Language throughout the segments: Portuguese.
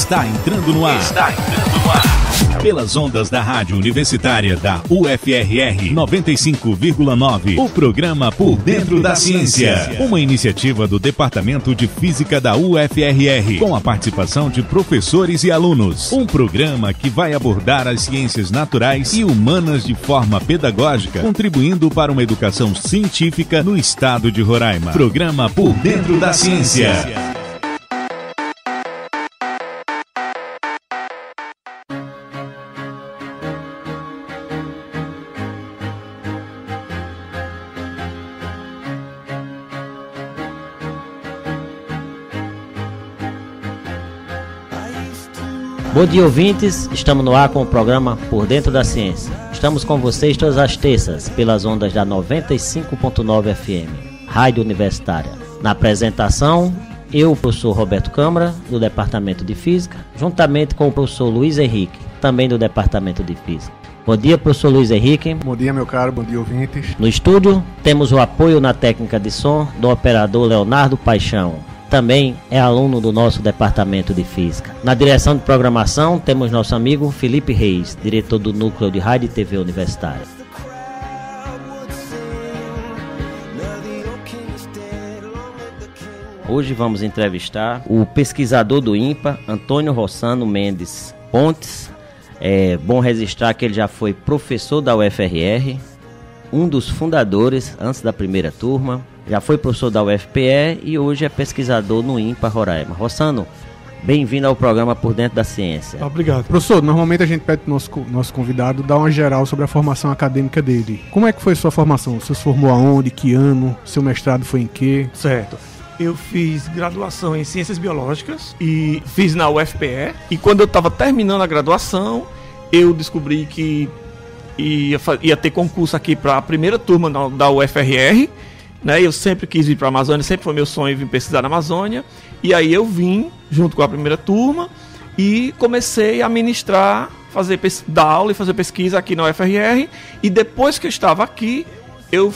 Está entrando no ar. Pelas ondas da Rádio Universitária da UFRR 95,9, o programa Por Dentro da Ciência, uma iniciativa do Departamento de Física da UFRR, com a participação de professores e alunos. Um programa que vai abordar as ciências naturais e humanas de forma pedagógica, contribuindo para uma educação científica no estado de Roraima. Programa Por Dentro da Ciência. Bom dia, ouvintes, estamos no ar com o programa Por Dentro da Ciência. Estamos com vocês todas as terças, pelas ondas da 95.9 FM, Rádio Universitária. Na apresentação, eu, o professor Roberto Câmara, do Departamento de Física, juntamente com o professor Luiz Henrique, também do Departamento de Física. Bom dia, professor Luiz Henrique. Bom dia, meu caro, bom dia, ouvintes. No estúdio, temos o apoio na técnica de som do operador Leonardo Paixão. Também é aluno do nosso Departamento de Física. Na direção de programação, temos nosso amigo Felipe Reis, diretor do Núcleo de Rádio e TV Universitária. Hoje vamos entrevistar o pesquisador do INPA, Antônio Rossano Mendes Pontes. É bom registrar que ele já foi professor da UFRR, um dos fundadores antes da primeira turma. Já foi professor da UFPE e hoje é pesquisador no INPA Roraima. Rossano, bem-vindo ao programa Por Dentro da Ciência. Obrigado. Professor, normalmente a gente pede para o nosso convidado dar uma geral sobre a formação acadêmica dele. Como é que foi sua formação? Você se formou aonde, que ano? Seu mestrado foi em quê? Certo. Eu fiz graduação em Ciências Biológicas e fiz na UFPE. E quando eu estava terminando a graduação, eu descobri que ia ter concurso aqui para a primeira turma da UFRR. Né, eu sempre quis vir para a Amazônia, sempre foi meu sonho vir pesquisar na Amazônia. E aí eu vim junto com a primeira turma e comecei a ministrar, dar aula e fazer pesquisa aqui na UFRR. E depois que eu estava aqui, eu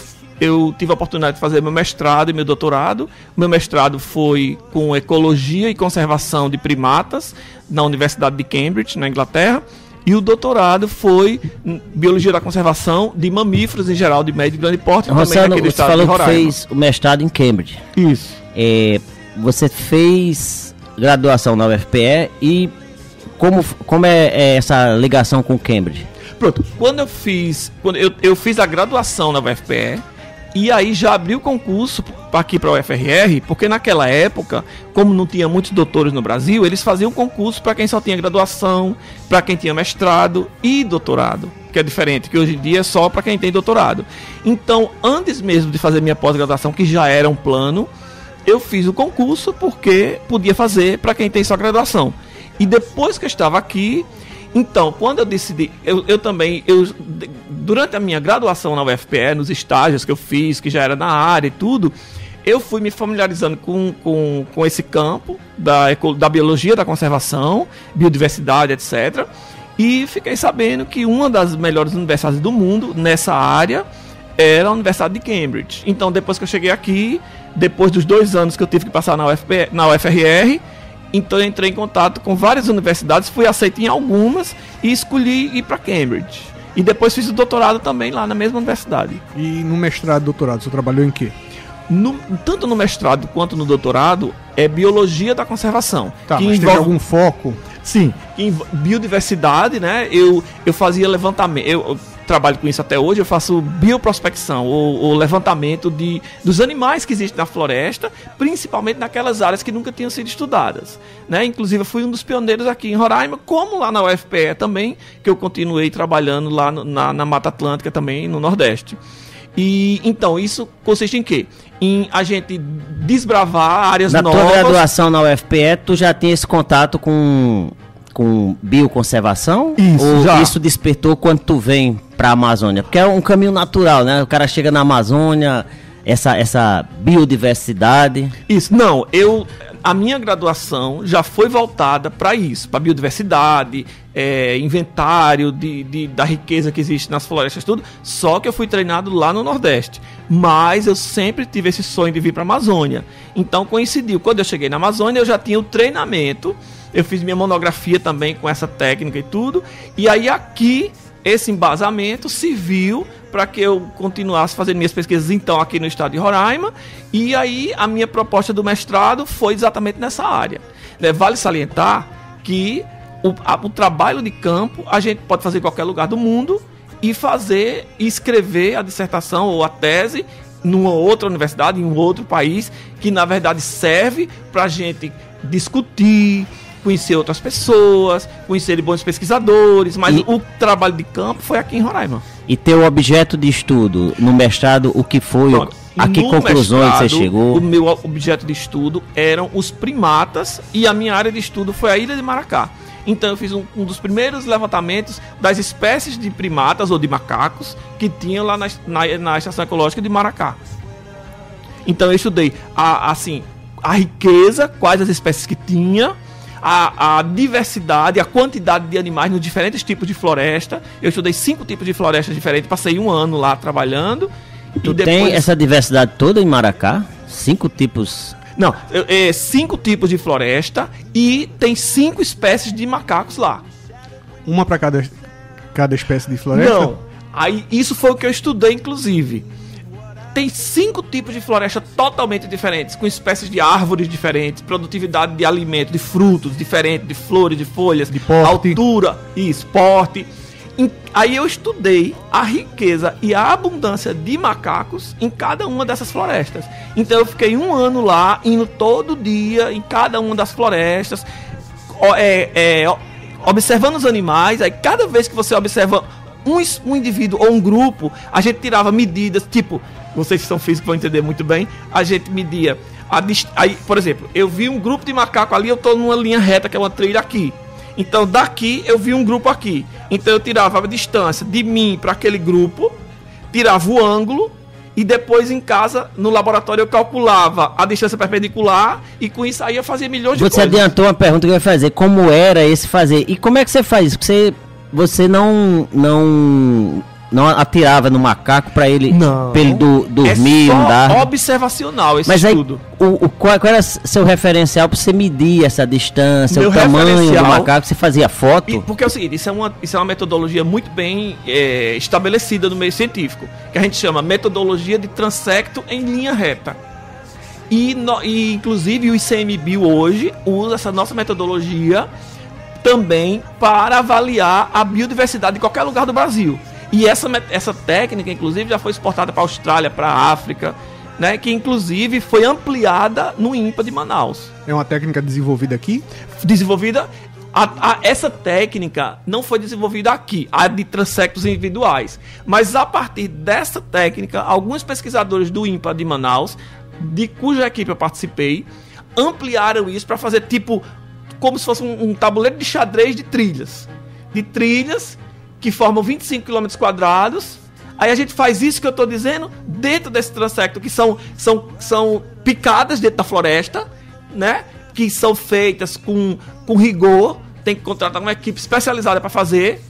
tive a oportunidade de fazer meu mestrado e meu doutorado. Meu mestrado foi com Ecologia e Conservação de Primatas na Universidade de Cambridge, na Inglaterra. E o doutorado foi Biologia da Conservação de Mamíferos em geral, de médio e grande porte. Rossano, você falou que fez o mestrado em Cambridge. Isso. Você fez graduação na UFPE e como é essa ligação com Cambridge? Pronto, quando eu fiz a graduação na UFPE, e aí já abri o concurso aqui para a UFRR, porque naquela época, como não tinha muitos doutores no Brasil, eles faziam concurso para quem só tinha graduação, para quem tinha mestrado e doutorado, que é diferente, que hoje em dia é só para quem tem doutorado. Então, antes mesmo de fazer minha pós-graduação, que já era um plano, eu fiz o concurso porque podia fazer para quem tem só graduação. E depois que eu estava aqui, então, quando eu decidi, durante a minha graduação na UFPE, nos estágios que eu fiz, que já era na área e tudo, eu fui me familiarizando com esse campo da biologia, da conservação, biodiversidade, etc. E fiquei sabendo que uma das melhores universidades do mundo nessa área era a Universidade de Cambridge. Então, depois que eu cheguei aqui, depois dos 2 anos que eu tive que passar na UFRR, então eu entrei em contato com várias universidades, fui aceito em algumas e escolhi ir para Cambridge. E depois fiz o doutorado também lá na mesma universidade. E no mestrado e doutorado, você trabalhou em quê? Tanto no mestrado quanto no doutorado é Biologia da Conservação. Tá, que mas teve algum foco? Sim, em biodiversidade, né? Eu fazia levantamento, eu trabalho com isso até hoje, eu faço bioprospecção, ou levantamento dos animais que existem na floresta, principalmente naquelas áreas que nunca tinham sido estudadas. Né? Inclusive, eu fui um dos pioneiros aqui em Roraima, como lá na UFPE também, que eu continuei trabalhando lá na Mata Atlântica também, no Nordeste. E então, isso consiste em quê? Em a gente desbravar áreas novas. Na tua graduação na UFPE, tu já tinha esse contato com bioconservação? Isso, ou já. Isso despertou quando tu vem pra Amazônia? Porque é um caminho natural, né? O cara chega na Amazônia, essa biodiversidade. Isso, não, a minha graduação já foi voltada para isso, para biodiversidade, inventário da riqueza que existe nas florestas, tudo. Só que eu fui treinado lá no Nordeste. Mas eu sempre tive esse sonho de vir para a Amazônia. Então coincidiu. Quando eu cheguei na Amazônia, eu já tinha o treinamento. Eu fiz minha monografia também com essa técnica e tudo. E aí aqui, esse embasamento serviu para que eu continuasse fazendo minhas pesquisas, então, aqui no estado de Roraima. E aí a minha proposta do mestrado foi exatamente nessa área. Vale salientar que o trabalho de campo a gente pode fazer em qualquer lugar do mundo e escrever a dissertação ou a tese numa outra universidade, em um outro país, que na verdade serve para a gente discutir, conhecer outras pessoas, conhecer bons pesquisadores, mas o trabalho de campo foi aqui em Roraima. E teu objeto de estudo no mestrado, o que foi? Pronto. A que conclusões mestrado, você chegou? O meu objeto de estudo eram os primatas e a minha área de estudo foi a Ilha de Maracá. Então eu fiz um dos primeiros levantamentos das espécies de primatas ou de macacos que tinham lá na Estação Ecológica de Maracá. Então eu estudei a riqueza, quais as espécies que tinha, a diversidade, a quantidade de animais nos diferentes tipos de floresta. Eu estudei 5 tipos de florestas diferentes, passei 1 ano lá trabalhando. Tu tem essa diversidade toda em Maracá? 5 tipos? Não, 5 tipos de floresta e tem 5 espécies de macacos lá. Uma para cada espécie de floresta? Não, aí isso foi o que eu estudei, inclusive. Tem 5 tipos de floresta totalmente diferentes, com espécies de árvores diferentes, produtividade de alimento, de frutos diferentes, de flores, de folhas, de porte, altura e porte. Aí eu estudei a riqueza e a abundância de macacos em cada uma dessas florestas. Então eu fiquei 1 ano lá, indo todo dia em cada uma das florestas, observando os animais. Aí cada vez que você observa um indivíduo ou um grupo, a gente tirava medidas, tipo, vocês que são físicos vão entender muito bem, a gente media aí, por exemplo, eu vi um grupo de macaco ali, eu tô numa linha reta, que é uma trilha aqui. Então daqui eu vi um grupo aqui. Então eu tirava a distância de mim para aquele grupo, tirava o ângulo e depois em casa, no laboratório, eu calculava a distância perpendicular e com isso aí eu fazia milhões de coisas. Você adiantou uma pergunta que eu ia fazer, como era esse fazer? E como é que você faz isso? Você não atirava no macaco para ele dormir, andar? É só observacional esse mas estudo. Aí, qual era seu referencial para você medir essa distância, o tamanho do macaco? Você fazia foto? Porque é o seguinte, isso é uma metodologia muito bem estabelecida no meio científico, que a gente chama metodologia de transecto em linha reta. E inclusive o ICMBio hoje usa essa nossa metodologia também para avaliar a biodiversidade de qualquer lugar do Brasil. E essa técnica, inclusive, já foi exportada para a Austrália, para a África, né? Que, inclusive, foi ampliada no INPA de Manaus. É uma técnica desenvolvida aqui? Desenvolvida... essa técnica não foi desenvolvida aqui, a de transectos individuais. Mas, a partir dessa técnica, alguns pesquisadores do INPA de Manaus, de cuja equipe eu participei, ampliaram isso para fazer, tipo, como se fosse um tabuleiro de xadrez de trilhas. De trilhas que formam 25 km quadrados. Aí a gente faz isso que eu estou dizendo dentro desse transecto, que são picadas dentro da floresta, né? Que são feitas com rigor, tem que contratar uma equipe especializada para fazer.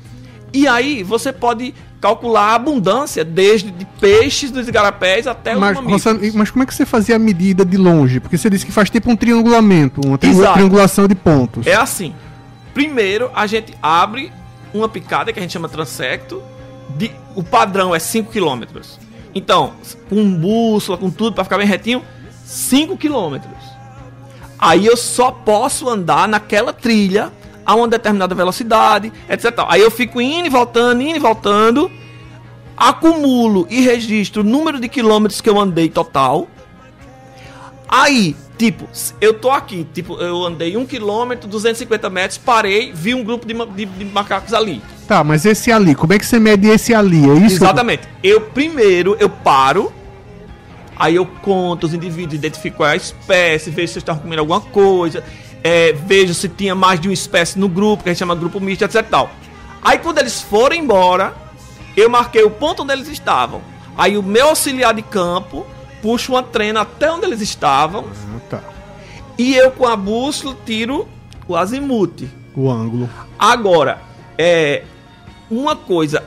E aí você pode calcular a abundância, desde de peixes dos igarapés até os mamíferos. Mas como é que você fazia a medida de longe? Porque você disse que faz tipo um triangulamento, uma triangulação de pontos. É assim, primeiro a gente abre uma picada que a gente chama transecto, o padrão é 5 km. Então, com bússola, com tudo, para ficar bem retinho, 5 km. Aí eu só posso andar naquela trilha a uma determinada velocidade, etc. Aí eu fico indo e voltando, acumulo e registro o número de quilômetros que eu andei total. Aí, tipo, eu tô aqui, tipo, eu andei 1 km, 250 metros, parei, vi um grupo de macacos ali. Tá, mas esse ali, como é que você mede esse ali? É isso? Exatamente. Primeiro eu paro, aí eu conto os indivíduos, identifico qual é a espécie, vejo se eles estavam comendo alguma coisa, vejo se tinha mais de uma espécie no grupo, que a gente chama de grupo misto, etc. Tal. Aí quando eles foram embora, eu marquei o ponto onde eles estavam. Aí o meu auxiliar de campo puxa uma trena até onde eles estavam. Tá. E eu com a bússola tiro o azimuth. O ângulo. Agora, uma coisa,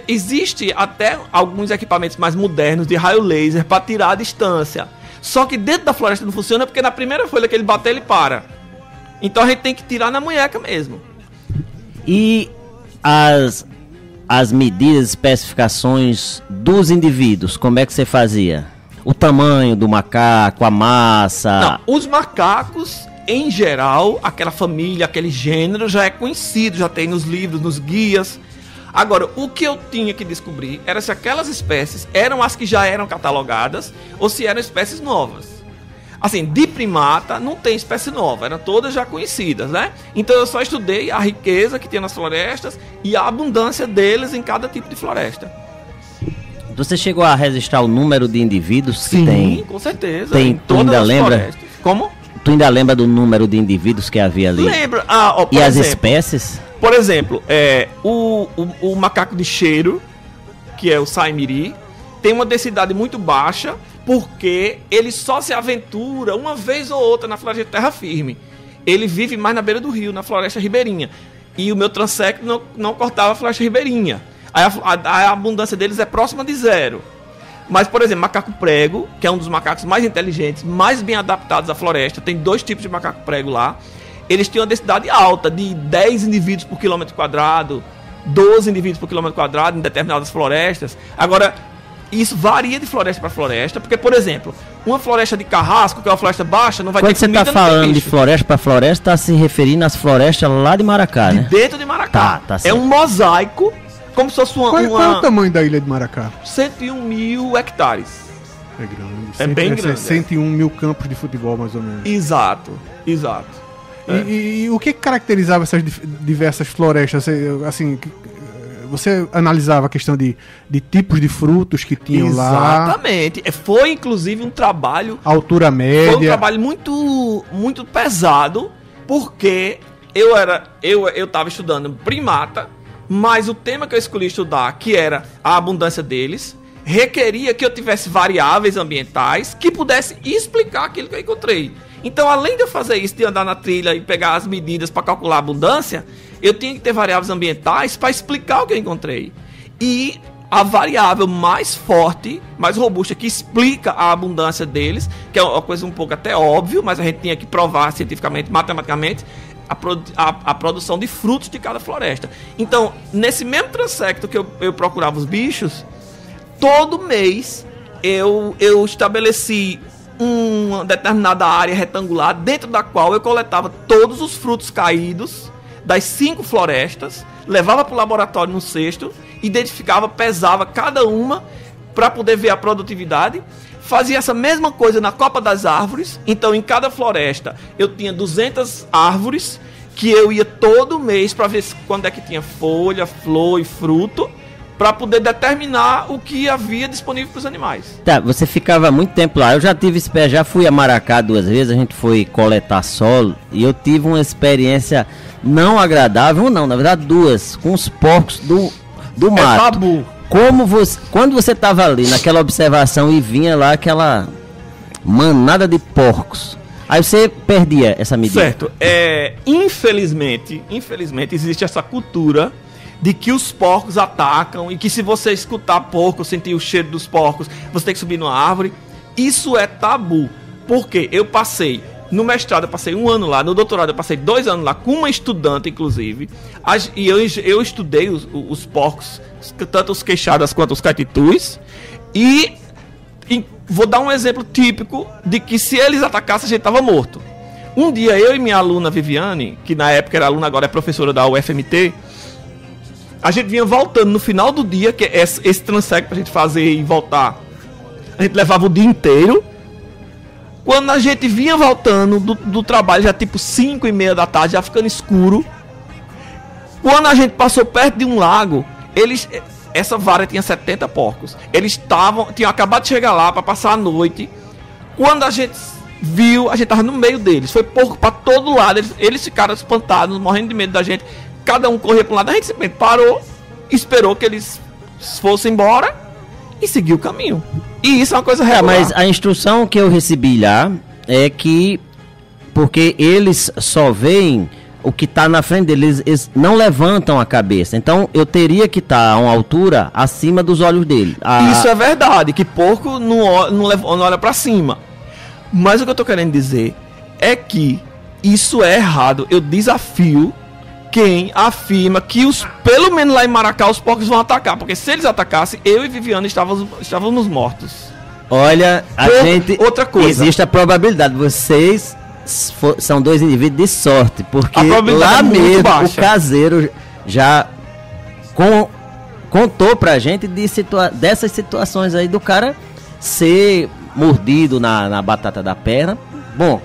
existe até alguns equipamentos mais modernos de raio laser para tirar a distância. Só que dentro da floresta não funciona porque na primeira folha que ele bater, ele para. Então a gente tem que tirar na munheca mesmo. E as medidas, especificações dos indivíduos, como é que você fazia? O tamanho do macaco, a massa... Não, os macacos, em geral, aquela família, aquele gênero já é conhecido, já tem nos livros, nos guias. Agora, o que eu tinha que descobrir era se aquelas espécies eram as que já eram catalogadas ou se eram espécies novas. Assim, de primata não tem espécie nova, eram todas já conhecidas, né? Então eu só estudei a riqueza que tinha nas florestas e a abundância deles em cada tipo de floresta. Você chegou a registrar o número de indivíduos que Sim, tem? com certeza. Tem, tu ainda lembra? Florestas. Como? Tu ainda lembra do número de indivíduos que havia ali? Lembro. E as espécies? Por exemplo, o macaco de cheiro, que é o saimiri, tem uma densidade muito baixa, porque ele só se aventura uma vez ou outra na floresta de terra firme. Ele vive mais na beira do rio, na floresta ribeirinha. E o meu transecto não cortava a floresta ribeirinha. Aí a abundância deles é próxima de zero. Mas, por exemplo, macaco prego, que é um dos macacos mais inteligentes, mais bem adaptados à floresta, tem 2 tipos de macaco prego lá. Eles têm uma densidade alta, de 10 indivíduos por quilômetro quadrado, 12 indivíduos por quilômetro quadrado em determinadas florestas. Agora, isso varia de floresta para floresta, porque, por exemplo, uma floresta de carrasco, que é uma floresta baixa, não vai Quando ter comida. Quando você está falando de floresta para floresta, está se referindo às florestas lá de Maracá, né? Dentro de Maracá. Tá é certo. um mosaico, como se fosse Qual é o tamanho da ilha de Maracá? 101 mil hectares. É grande. É bem grande. 101 mil campos de futebol, mais ou menos. Exato. E o que caracterizava essas diversas florestas? Assim, você analisava a questão de tipos de frutos que tinham lá? Exatamente. Foi, inclusive, um trabalho... Altura média. Foi um trabalho muito, muito pesado, porque eu estava estudando primata, mas o tema que eu escolhi estudar, que era a abundância deles, requeria que eu tivesse variáveis ambientais que pudesse explicar aquilo que eu encontrei. Então, além de eu fazer isso, de andar na trilha e pegar as medidas para calcular a abundância, eu tinha que ter variáveis ambientais para explicar o que eu encontrei. E a variável mais forte, mais robusta, que explica a abundância deles, que é uma coisa um pouco até óbvio, mas a gente tinha que provar cientificamente, matematicamente, a produção de frutos de cada floresta. Então, nesse mesmo transecto que eu procurava os bichos, todo mês eu estabeleci uma determinada área retangular dentro da qual eu coletava todos os frutos caídos das 5 florestas, levava para o laboratório no cesto, identificava, pesava cada uma para poder ver a produtividade. Fazia essa mesma coisa na copa das árvores. Então, em cada floresta, eu tinha 200 árvores que eu ia todo mês para ver quando é que tinha folha, flor e fruto, para poder determinar o que havia disponível para os animais. Tá, você ficava muito tempo lá. Eu já fui a Maracá 2 vezes, a gente foi coletar solo e eu tive uma experiência não agradável, não, na verdade 2, com os porcos do mato. Tabu. Quando você estava ali naquela observação e vinha lá aquela manada de porcos, aí você perdia essa medida. Certo. Infelizmente existe essa cultura de que os porcos atacam e que se você escutar porco, sentir o cheiro dos porcos, você tem que subir numa árvore. Isso é tabu. Porque eu passei, no mestrado eu passei 1 ano lá, no doutorado eu passei 2 anos lá, com uma estudante inclusive, e eu estudei os porcos, tanto os queixadas quanto os catitus, e vou dar um exemplo típico de que se eles atacassem a gente estava morto. Um dia eu e minha aluna Viviane, que na época era aluna, agora é professora da UFMT, a gente vinha voltando no final do dia, que é esse transecto pra gente fazer e voltar, a gente levava o dia inteiro. Quando a gente vinha voltando do trabalho, já tipo 5:30 da tarde, já ficando escuro, quando a gente passou perto de um lago, essa vara tinha 70 porcos. Eles tinham acabado de chegar lá para passar a noite. Quando a gente viu, a gente tava no meio deles. Foi porco para todo lado. Eles ficaram espantados, morrendo de medo da gente. Cada um corria para um lado. A gente simplesmente parou, esperou que eles fossem embora e seguiu o caminho. E isso é uma coisa real. Mas a instrução que eu recebi lá é que porque eles só veem o que está na frente deles, eles não levantam a cabeça. Então eu teria que estar a uma altura acima dos olhos dele. Isso é verdade, que porco não olha para cima. Mas o que eu tô querendo dizer é que isso é errado. Eu desafio quem afirma que pelo menos lá em Maracá os porcos vão atacar. Porque se eles atacassem, eu e Viviane estávamos mortos. Olha, outra coisa. Existe a probabilidade. Vocês são dois indivíduos de sorte. Porque lá mesmo baixa. O caseiro já contou pra gente dessas situações aí do cara ser mordido na batata da perna. Bom,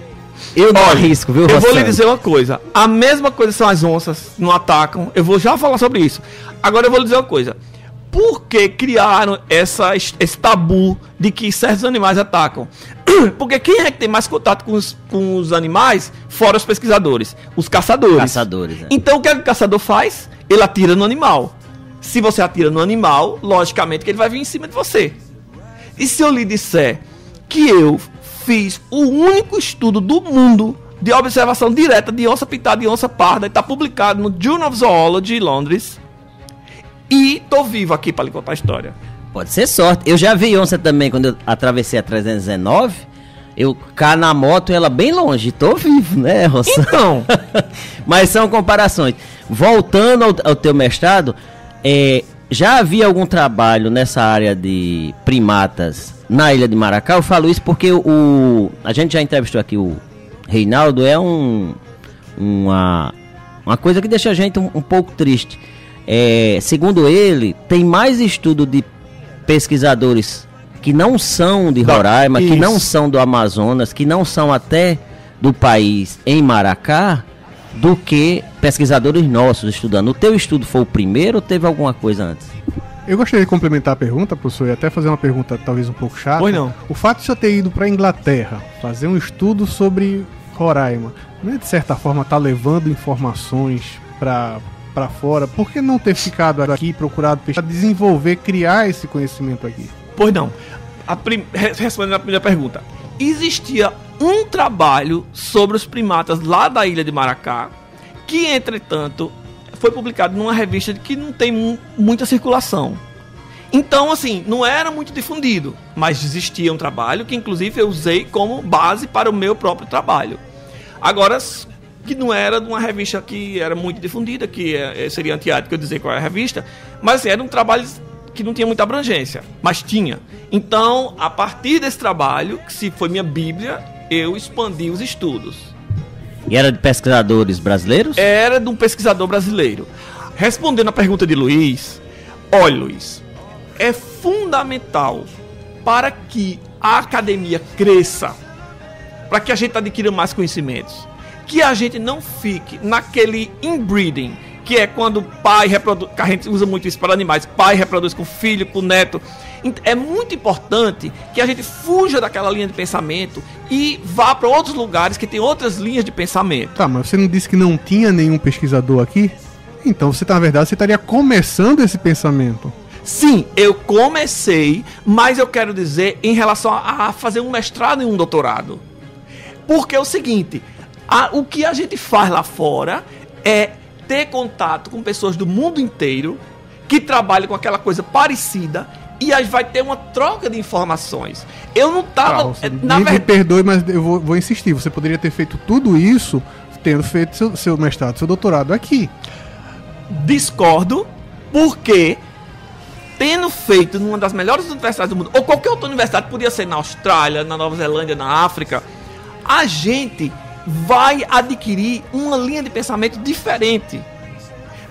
eu não arrisco, viu, Eu vou lhe dizer uma coisa. A mesma coisa são as onças, não atacam. Eu vou já falar sobre isso. Agora eu vou lhe dizer uma coisa. Por que criaram esse tabu de que certos animais atacam? Porque quem é que tem mais contato com os animais, fora os pesquisadores? Os caçadores. Então o que é que o caçador faz? Ele atira no animal. Se você atira no animal, logicamente que ele vai vir em cima de você. E se eu lhe disser que eu fiz o único estudo do mundo de observação direta de onça pintada e onça parda, e está publicado no Journal of Zoology em Londres, e tô vivo aqui para lhe contar a história. Pode ser sorte. Eu já vi onça também quando eu atravessei a 319. Eu caí na moto, ela bem longe. Tô vivo, né, Roça? Então. Mas são comparações. Voltando ao teu mestrado, já havia algum trabalho nessa área de primatas na Ilha de Maracá? Eu falo isso porque a gente já entrevistou aqui o Reinaldo. É uma coisa que deixa a gente um pouco triste. Segundo ele, tem mais estudo de pesquisadores que não são de Roraima, que não são do Amazonas, que não são até do país em Maracá, do que pesquisadores nossos estudando. O teu estudo foi o primeiro ou teve alguma coisa antes? Eu gostaria de complementar a pergunta, professor, e até fazer uma pergunta talvez um pouco chata. Pois não. O fato de você ter ido para a Inglaterra fazer um estudo sobre Roraima, não é de certa forma estar levando informações para fora? Por que não ter ficado aqui, procurado desenvolver, criar esse conhecimento aqui? Pois não. Respondendo a primeira pergunta. Existia um trabalho sobre os primatas lá da Ilha de Maracá, que, entretanto, foi publicado numa revista que não tem muita circulação. Então, assim, não era muito difundido, mas existia um trabalho que, inclusive, eu usei como base para o meu próprio trabalho. Agora, que não era de uma revista que era muito difundida, que seria antiético eu dizer qual é a revista, mas assim, era um trabalho que não tinha muita abrangência, mas tinha. Então, a partir desse trabalho, que se foi minha bíblia, eu expandi os estudos. E era de pesquisadores brasileiros? Era de um pesquisador brasileiro. Respondendo a pergunta de Luiz, olha, Luiz, é fundamental para que a academia cresça, para que a gente adquira mais conhecimentos, que a gente não fique naquele inbreeding, que é quando o pai reproduz, que a gente usa muito isso para animais, pai reproduz com filho, com neto. É muito importante que a gente fuja daquela linha de pensamento e vá para outros lugares que tem outras linhas de pensamento. Tá, mas você não disse que não tinha nenhum pesquisador aqui? Então, na verdade, você estaria começando esse pensamento. Sim, eu comecei, mas eu quero dizer em relação a fazer um mestrado e um doutorado. Porque é o seguinte, o que a gente faz lá fora é ter contato com pessoas do mundo inteiro que trabalham com aquela coisa parecida e aí vai ter uma troca de informações. Eu não estava... Me perdoe, mas eu vou insistir. Você poderia ter feito tudo isso tendo feito seu mestrado, seu doutorado aqui. Discordo, porque tendo feito numa das melhores universidades do mundo, ou qualquer outra universidade, podia ser na Austrália, na Nova Zelândia, na África, a gente vai adquirir uma linha de pensamento diferente.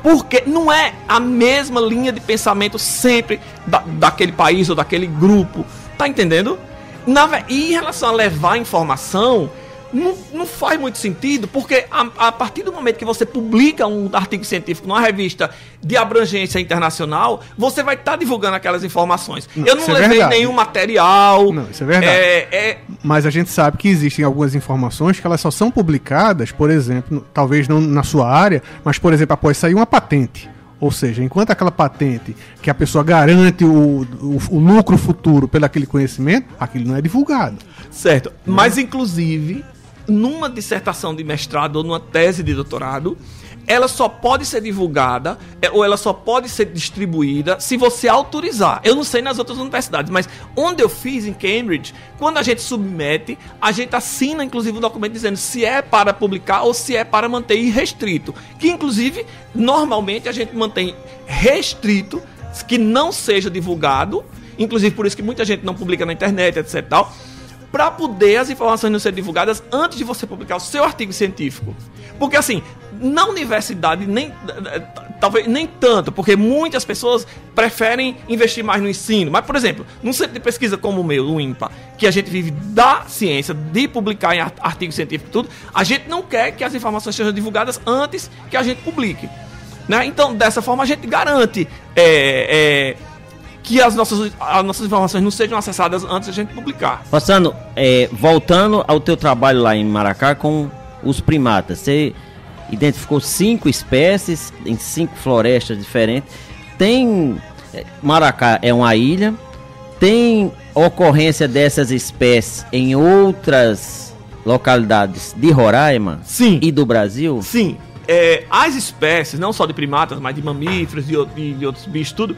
Porque não é a mesma linha de pensamento sempre daquele país ou daquele grupo. Tá entendendo? E em relação a levar informação, não faz muito sentido, porque a partir do momento que você publica um artigo científico numa revista de abrangência internacional, você vai estar divulgando aquelas informações. Eu não levei nenhum material. Não, isso é verdade. Mas a gente sabe que existem algumas informações que elas só são publicadas, por exemplo, talvez não na sua área, mas, por exemplo, após sair uma patente. Ou seja, enquanto aquela patente que a pessoa garante o lucro futuro pelo aquele conhecimento, aquilo não é divulgado. Certo. Mas, inclusive, numa dissertação de mestrado ou numa tese de doutorado, ela só pode ser divulgada ou ela só pode ser distribuída se você autorizar. Eu não sei nas outras universidades, mas onde eu fiz, em Cambridge, quando a gente submete, a gente assina inclusive um documento dizendo se é para publicar ou se é para manter irrestrito. Que inclusive, normalmente a gente mantém restrito, que não seja divulgado, inclusive por isso que muita gente não publica na internet, etc. tal, para poder as informações não serem divulgadas antes de você publicar o seu artigo científico. Porque assim, na universidade, talvez nem tanto, porque muitas pessoas preferem investir mais no ensino. Mas, por exemplo, num centro de pesquisa como o meu, o INPA, que a gente vive da ciência, de publicar em artigo científico e tudo, a gente não quer que as informações sejam divulgadas antes que a gente publique. Né? Então, dessa forma, a gente garante que as nossas informações não sejam acessadas antes de a gente publicar. Rossano, voltando ao teu trabalho lá em Maracá com os primatas, você identificou 5 espécies em 5 florestas diferentes. Maracá é uma ilha, tem ocorrência dessas espécies em outras localidades de Roraima? Sim. E do Brasil? Sim. As espécies, não só de primatas, mas de mamíferos e de outros bichos, tudo,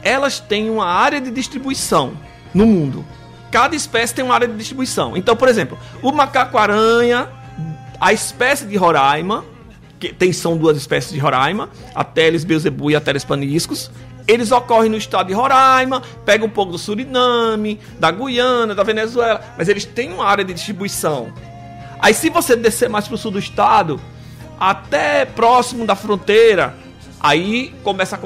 elas têm uma área de distribuição no mundo. Cada espécie tem uma área de distribuição. Então, por exemplo, o macaco-aranha, a espécie de Roraima, são 2 espécies de Roraima, a Teles beelzebu e a Teles paniscus. Eles ocorrem no estado de Roraima, pegam um pouco do Suriname, da Guiana, da Venezuela, mas eles têm uma área de distribuição. Aí se você descer mais para o sul do estado, até próximo da fronteira, aí começa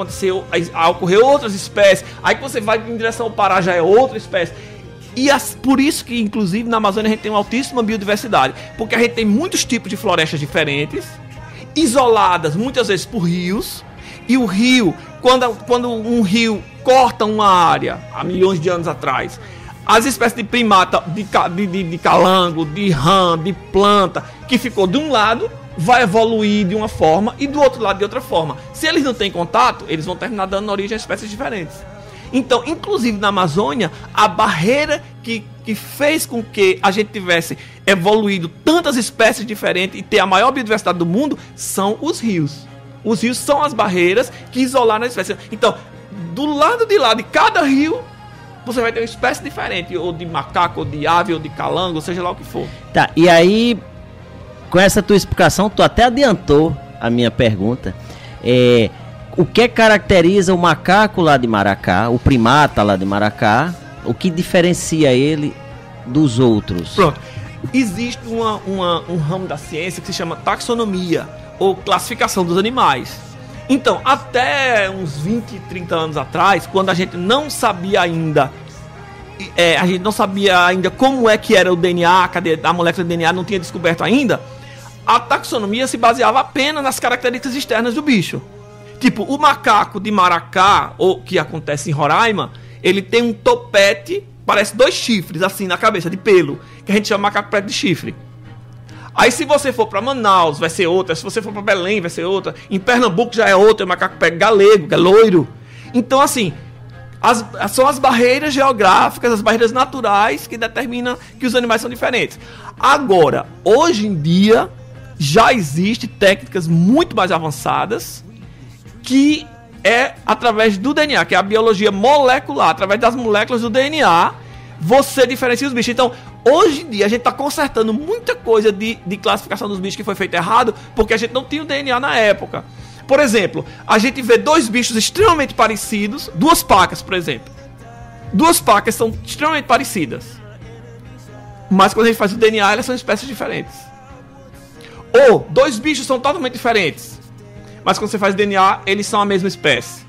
a ocorrer outras espécies. Aí que você vai em direção ao Pará, já é outra espécie. E por isso que, inclusive, na Amazônia a gente tem uma altíssima biodiversidade. Porque a gente tem muitos tipos de florestas diferentes, isoladas muitas vezes por rios. E o rio, quando um rio corta uma área, há milhões de anos atrás, as espécies de primata, de calango, de rã, de planta, que ficou de um lado, vai evoluir de uma forma e do outro lado de outra forma. Se eles não têm contato, eles vão terminar dando origem a espécies diferentes. Então, inclusive na Amazônia, a barreira que fez com que a gente tivesse evoluído tantas espécies diferentes e ter a maior biodiversidade do mundo são os rios. Os rios são as barreiras que isolaram as espécies. Então, do lado de lá de cada rio, você vai ter uma espécie diferente, ou de macaco, ou de ave, ou de calango, ou seja lá o que for. Tá, e aí, com essa tua explicação, tu até adiantou a minha pergunta. O que caracteriza o macaco lá de Maracá, o primata lá de Maracá, o que diferencia ele dos outros? Pronto. Existe um ramo da ciência que se chama taxonomia, ou classificação dos animais. Então, até uns 20, 30 anos atrás, quando a gente não sabia ainda como é que era o DNA, cadê a molécula de DNA, não tinha descoberto ainda, a taxonomia se baseava apenas nas características externas do bicho. Tipo, o macaco de Maracá, ou que acontece em Roraima, ele tem um topete, parece 2 chifres, assim, na cabeça, de pelo, que a gente chama macaco preto de chifre. Aí se você for para Manaus, vai ser outra. Se você for para Belém, vai ser outra. Em Pernambuco já é outra, é o macaco preto galego, que é loiro. Então, assim, são as barreiras geográficas, as barreiras naturais que determinam que os animais são diferentes. Agora, hoje em dia, já existem técnicas muito mais avançadas que é através do DNA, que é a biologia molecular. Através das moléculas do DNA, você diferencia os bichos. Então, hoje em dia, a gente está consertando muita coisa de classificação dos bichos que foi feito errado, porque a gente não tinha o DNA na época. Por exemplo, a gente vê 2 bichos extremamente parecidos, 2 pacas, por exemplo. 2 pacas são extremamente parecidas. Mas quando a gente faz o DNA, elas são espécies diferentes. Ou 2 bichos são totalmente diferentes, mas quando você faz DNA, eles são a mesma espécie.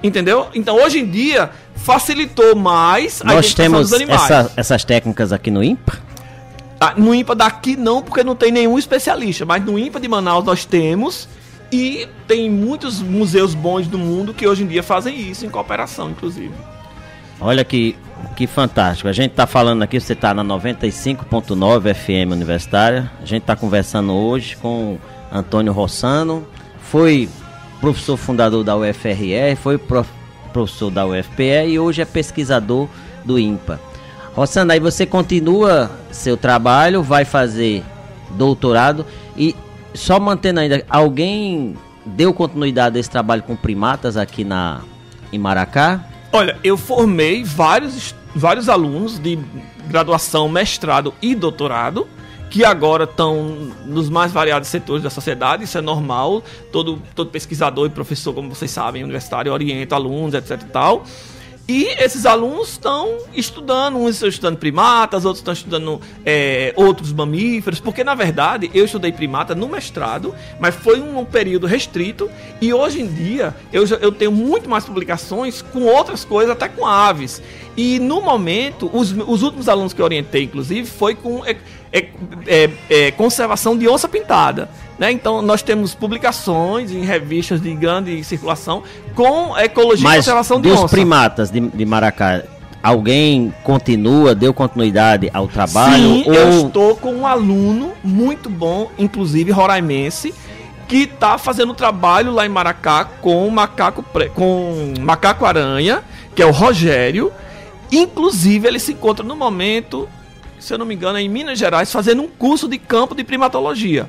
Entendeu? Então, hoje em dia, facilitou mais a identificação dos animais. Nós temos essas técnicas aqui no INPA? No INPA daqui não, porque não tem nenhum especialista. Mas no INPA de Manaus nós temos. E tem muitos museus bons do mundo que hoje em dia fazem isso, em cooperação, inclusive. Olha que fantástico. A gente está falando aqui, você está na 95.9 FM Universitária. A gente está conversando hoje com Antônio Rossano. Foi professor fundador da UFRR, foi professor da UFPE e hoje é pesquisador do INPA. Rossana, aí você continua seu trabalho, vai fazer doutorado e só mantendo ainda, alguém deu continuidade a esse trabalho com primatas aqui em Maracá? Olha, eu formei vários alunos de graduação, mestrado e doutorado, que agora estão nos mais variados setores da sociedade. Isso é normal, todo pesquisador e professor, como vocês sabem, universitário, orienta alunos, etc e tal. E esses alunos estão estudando, uns estão estudando primatas, outros estão estudando outros mamíferos, porque na verdade eu estudei primata no mestrado, mas foi um período restrito, e hoje em dia eu tenho muito mais publicações com outras coisas, até com aves. E no momento, os últimos alunos que eu orientei, inclusive, foi com conservação de onça pintada. Né? Então nós temos publicações em revistas de grande circulação com ecologia e conservação de onça. Mas dos primatas de Maracá, alguém deu continuidade ao trabalho? Sim, eu estou com um aluno muito bom, inclusive roraimense, que está fazendo trabalho lá em Maracá com macaco-aranha, que é o Rogério. Inclusive ele se encontra no momento, se eu não me engano, em Minas Gerais, fazendo um curso de campo de primatologia.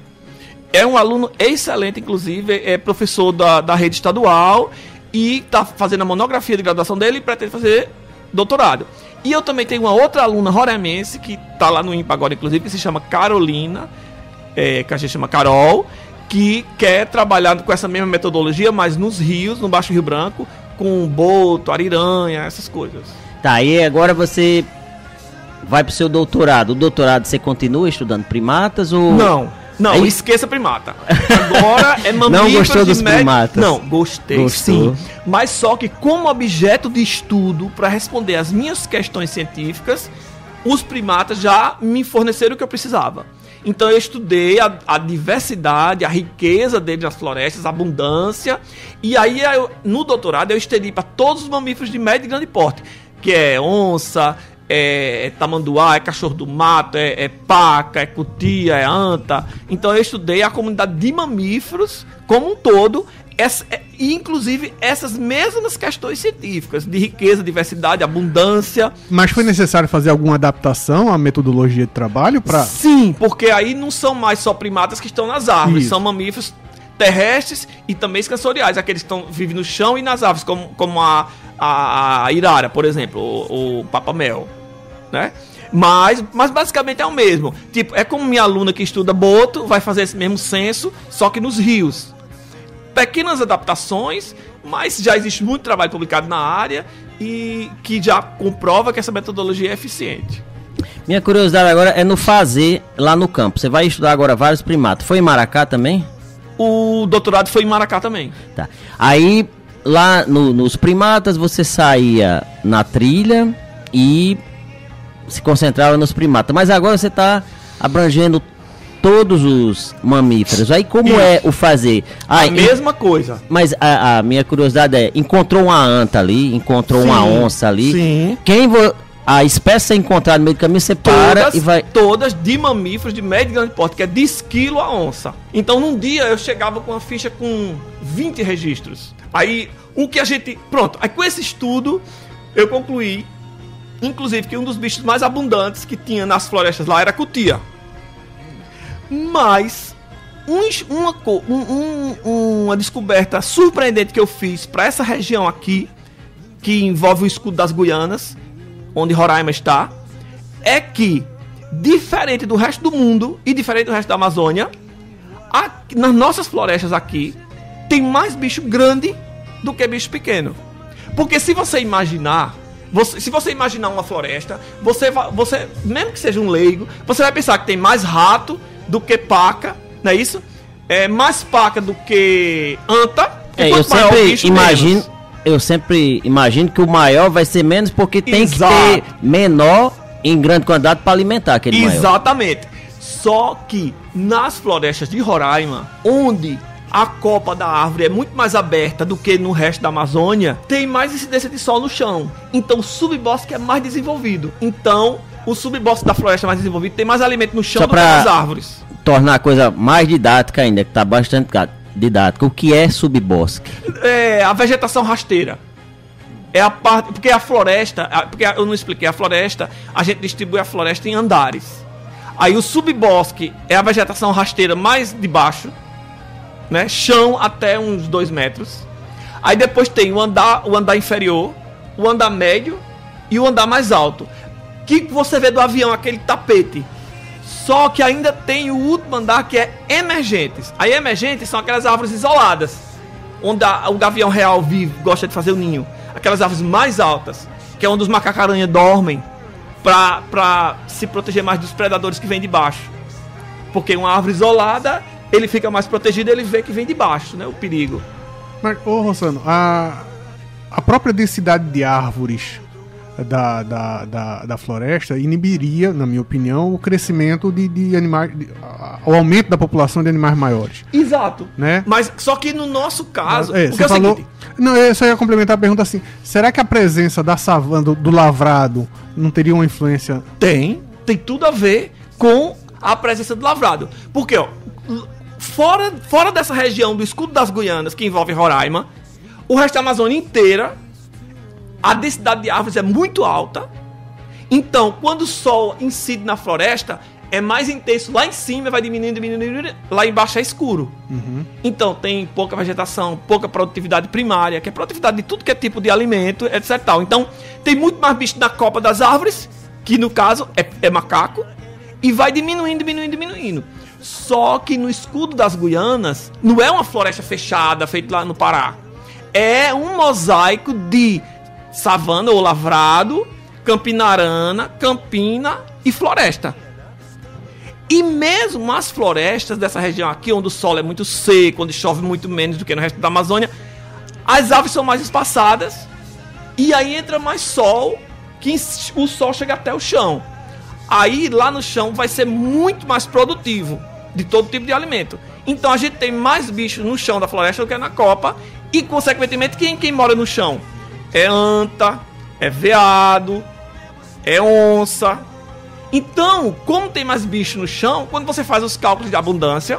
É um aluno excelente, inclusive, é professor da rede estadual e está fazendo a monografia de graduação dele e pretende fazer doutorado. E eu também tenho uma outra aluna roraimense que está lá no INPA agora, inclusive, que se chama Carolina, que a gente chama Carol, que quer trabalhar com essa mesma metodologia, mas nos rios, no Baixo Rio Branco, com boto, ariranha, essas coisas. Tá, e agora você vai para o seu doutorado. O doutorado você continua estudando primatas ou... Não, aí... esqueça primata. Agora é mamíferos. Não gostou dos primatas? Não, gostei sim. Mas só que como objeto de estudo, para responder as minhas questões científicas, os primatas já me forneceram o que eu precisava. Então eu estudei a diversidade, a riqueza deles nas florestas, a abundância. E aí no doutorado eu estendi para todos os mamíferos de médio e grande porte, que é onça, é tamanduá, é cachorro do mato, é paca, é cutia, é anta. Então eu estudei a comunidade de mamíferos como um todo, e inclusive essas mesmas questões científicas de riqueza, diversidade, abundância. Mas foi necessário fazer alguma adaptação à metodologia de trabalho para? Sim, porque aí não são mais só primatas que estão nas árvores, são mamíferos terrestres e também sensoriais, aqueles que vivem no chão e nas árvores, como a irara, por exemplo, o papamel, né? Mas basicamente é o mesmo. Tipo, é como minha aluna que estuda boto, vai fazer esse mesmo censo, só que nos rios. Pequenas adaptações, mas já existe muito trabalho publicado na área e que já comprova que essa metodologia é eficiente. Minha curiosidade agora é no fazer lá no campo. Você vai estudar agora vários primatas. Foi em Maracá também? O doutorado foi em Maracá também. Tá. Aí, lá nos primatas, você saía na trilha e se concentrava nos primatas. Mas agora você está abrangendo todos os mamíferos. Aí como é o fazer? A mesma coisa. Mas a minha curiosidade é, encontrou uma anta ali, encontrou uma onça ali. Sim. A espécie encontrada no meio do caminho, você para e vai... Todas de mamíferos de médio e grande porte, que é de esquilo a onça. Então, num dia, eu chegava com uma ficha com 20 registros. Aí, o que a gente... Pronto, aí com esse estudo, eu concluí, inclusive, que um dos bichos mais abundantes que tinha nas florestas lá era a cutia. Mas, uma descoberta surpreendente que eu fiz para essa região aqui, que envolve o escudo das Guianas, onde Roraima está, é que, diferente do resto do mundo e diferente do resto da Amazônia, nas nossas florestas aqui, tem mais bicho grande do que bicho pequeno. Porque se você imaginar, uma floresta, você mesmo que seja um leigo, você vai pensar que tem mais rato do que paca, não é isso? É mais paca do que anta. Eu sempre imagino que o maior vai ser menos porque tem que ter menor em grande quantidade para alimentar aquele maior. Exatamente. Só que nas florestas de Roraima, onde a copa da árvore é muito mais aberta do que no resto da Amazônia, tem mais incidência de sol no chão. Então o subbosque é mais desenvolvido. Então o subbosque da floresta mais desenvolvido tem mais alimento no chão do que nas árvores. Tornar a coisa mais didática ainda, que está bastante didática. O que é subbosque? É a vegetação rasteira. é a parte... Porque a floresta... Porque eu não expliquei. A floresta, a gente distribui a floresta em andares. Aí o subbosque é a vegetação rasteira mais de baixo, né? Chão até uns 2 metros. Aí depois tem o andar inferior, o andar médio e o andar mais alto. Que você vê do avião, aquele tapete. Só que ainda tem o último andar, que é emergentes. Aí emergentes são aquelas árvores isoladas, onde o gavião real vive, gosta de fazer o ninho. Aquelas árvores mais altas, que é onde os macacaranhas dormem, pra se proteger mais dos predadores que vêm de baixo. Porque uma árvore isolada, ele fica mais protegido, ele vê que vem de baixo, né, o perigo. Mas, Rossano, a própria densidade de árvores da floresta inibiria, na minha opinião, o crescimento de animais, o aumento da população de animais maiores. Exato. Né? Mas só que no nosso caso... Você falou... Não, eu só ia complementar a pergunta assim. Será que a presença da savana, do lavrado, não teria uma influência? Tem tudo a ver com a presença do lavrado. Porque, ó, fora dessa região do escudo das Guianas, que envolve Roraima, o resto da Amazônia inteira, a densidade de árvores é muito alta. Então, quando o sol incide na floresta, é mais intenso lá em cima, vai diminuindo, lá embaixo é escuro. Uhum. Então, tem pouca vegetação, pouca produtividade primária, que é produtividade de tudo que é tipo de alimento, etc. Então, tem muito mais bicho na copa das árvores, que no caso é macaco, e vai diminuindo. Só que no escudo das Guianas, não é uma floresta fechada, feita lá no Pará. É um mosaico de savana ou lavrado, campinarana, campina e floresta. E mesmo as florestas dessa região aqui, onde o solo é muito seco, onde chove muito menos do que no resto da Amazônia, as árvores são mais espaçadas e aí entra mais sol, que o sol chega até o chão. Aí lá no chão vai ser muito mais produtivo de todo tipo de alimento. Então a gente tem mais bichos no chão da floresta do que na copa e, consequentemente, quem mora no chão? É anta, é veado, é onça. Então, como tem mais bicho no chão, quando você faz os cálculos de abundância,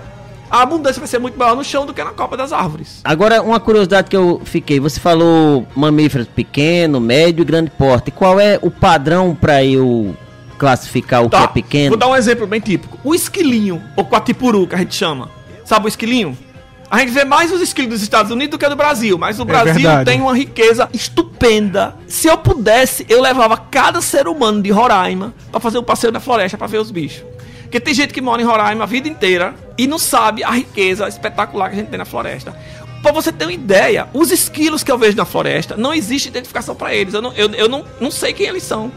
a abundância vai ser muito maior no chão do que na copa das árvores. Agora, uma curiosidade que eu fiquei. Você falou mamíferos pequeno, médio e grande porte. Qual é o padrão para eu classificar o que é pequeno? Vou dar um exemplo bem típico. O esquilinho, ou quatipuru, que a gente chama. Sabe o esquilinho? A gente vê mais os esquilos dos Estados Unidos do que do Brasil, mas o Brasil verdade. tem uma riqueza estupenda. Se eu pudesse, eu levava cada ser humano de Roraima para fazer um passeio na floresta para ver os bichos. Porque tem gente que mora em Roraima a vida inteira e não sabe a riqueza espetacular que a gente tem na floresta. Pra você ter uma ideia, os esquilos que eu vejo na floresta, não existe identificação para eles. Eu não sei quem eles são.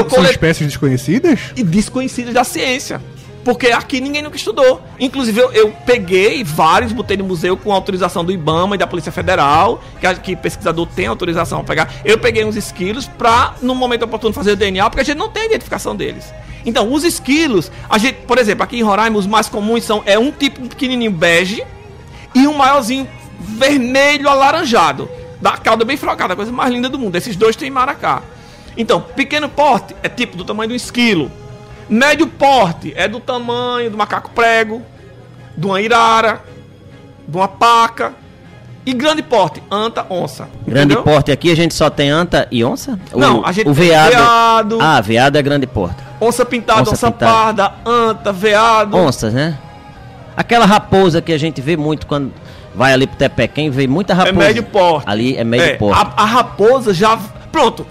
São espécies desconhecidas? E desconhecidas da ciência. Porque aqui ninguém nunca estudou. Inclusive, eu peguei vários, botei no museu com autorização do IBAMA e da Polícia Federal, que pesquisador tem autorização a pegar. Eu peguei uns esquilos pra, no momento oportuno, fazer o DNA, porque a gente não tem a identificação deles. Então, os esquilos, a gente, por exemplo, aqui em Roraima, os mais comuns são um tipo pequenininho bege e um maiorzinho vermelho alaranjado, da cauda bem frocada, a coisa mais linda do mundo. Esses dois tem em Maracá. Então, pequeno porte é tipo do tamanho de um esquilo. Médio porte é do tamanho do macaco prego, de uma irara, de uma paca. E grande porte, anta, onça. Grande entendeu? porte aqui a gente só tem anta e onça? Não, a gente o tem veado. Ah, veado é grande porte. Onça pintada, onça parda, anta, veado. Onças, né? Aquela raposa que a gente vê muito quando vai ali pro Tepequém, vê muita raposa. É médio porte. Ali é médio porte. A raposa já... Pronto.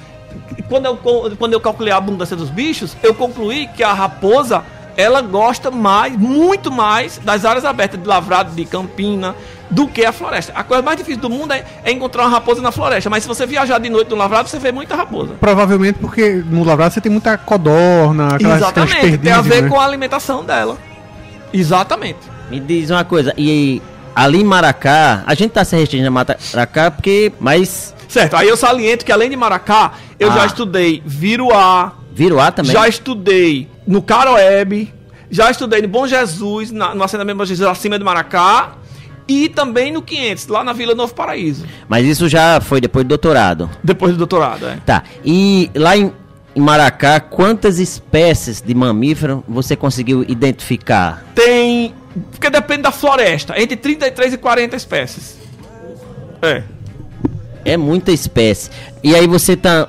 Quando eu calculei a abundância dos bichos, eu concluí que a raposa, ela gosta muito mais das áreas abertas de lavrado, de campina, do que a floresta. A coisa mais difícil do mundo é encontrar uma raposa na floresta, mas se você viajar de noite no lavrado, você vê muita raposa. Provavelmente porque no lavrado você tem muita codorna, aquelas exatamente, tem a ver, né, com a alimentação dela. Exatamente. Me diz uma coisa, e ali em Maracá, a gente tá se restringindo a Maracá porque... Mas... Certo, aí eu saliento que além de Maracá, eu já estudei Viruá. Viruá também? Já estudei no Caroebe, já estudei no Bom Jesus, no assentamento Bom Jesus, acima de Maracá, e também no 500, lá na Vila Novo Paraíso. Mas isso já foi depois do doutorado? Depois do doutorado, é. Tá, e lá em Maracá, quantas espécies de mamífero você conseguiu identificar? Tem, porque depende da floresta, entre 33 e 40 espécies. É. É muita espécie. E aí você tá...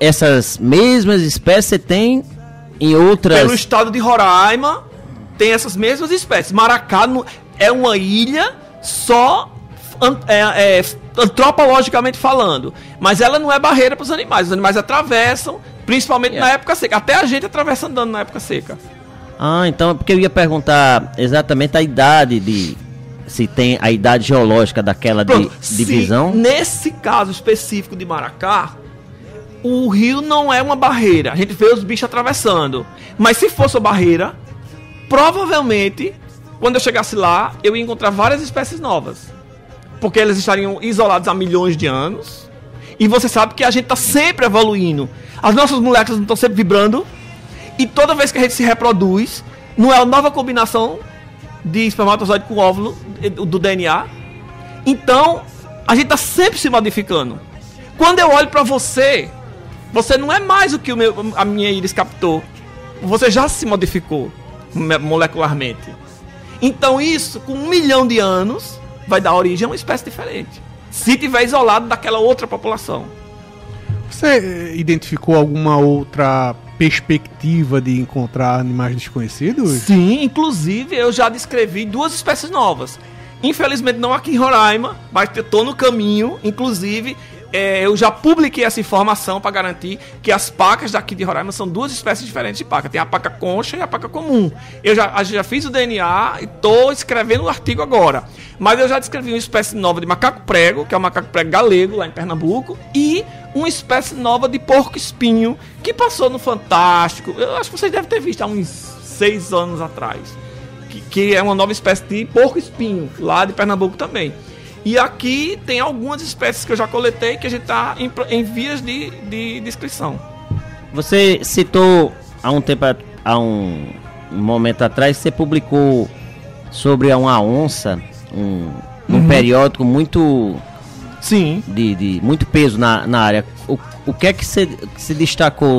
essas mesmas espécies você tem em outras... Pelo estado de Roraima, tem essas mesmas espécies. Maracá é uma ilha só... antropologicamente falando, mas ela não é barreira para os animais atravessam, principalmente na época seca, até a gente atravessa andando na época seca. Então é porque eu ia perguntar exatamente a idade se tem a idade geológica daquela divisão. Nesse caso específico de Maracá, o rio não é uma barreira, a gente vê os bichos atravessando, mas se fosse uma barreira, provavelmente quando eu chegasse lá, eu ia encontrar várias espécies novas. Porque eles estariam isolados há milhões de anos. E você sabe que a gente está sempre evoluindo. As nossas moléculas estão sempre vibrando. E toda vez que a gente se reproduz, não é a nova combinação de espermatozoide com óvulo do DNA. Então, a gente está sempre se modificando. Quando eu olho para você, você não é mais o que a minha íris captou. Você já se modificou molecularmente. Então isso, com 1 milhão de anos... vai dar origem a uma espécie diferente, se tiver isolado daquela outra população. Você identificou alguma outra perspectiva de encontrar animais desconhecidos? Sim, inclusive eu já descrevi 2 espécies novas. Infelizmente não aqui em Roraima, mas eu estou no caminho. Inclusive eu já publiquei essa informação para garantir que as pacas daqui de Roraima são 2 espécies diferentes de paca. Tem a paca concha e a paca comum. Eu já fiz o DNA e estou escrevendo o artigo agora. Mas eu já descrevi uma espécie nova de macaco prego, que é o macaco prego galego, lá em Pernambuco, e uma espécie nova de porco-espinho, que passou no Fantástico. Eu acho que vocês devem ter visto há uns 6 anos atrás. Que é uma nova espécie de porco-espinho, lá de Pernambuco também. E aqui tem algumas espécies que eu já coletei que a gente está em vias de descrição. Você citou há um momento atrás, você publicou sobre uma onça, um periódico muito... Sim. De muito peso na área. O que é que se destacou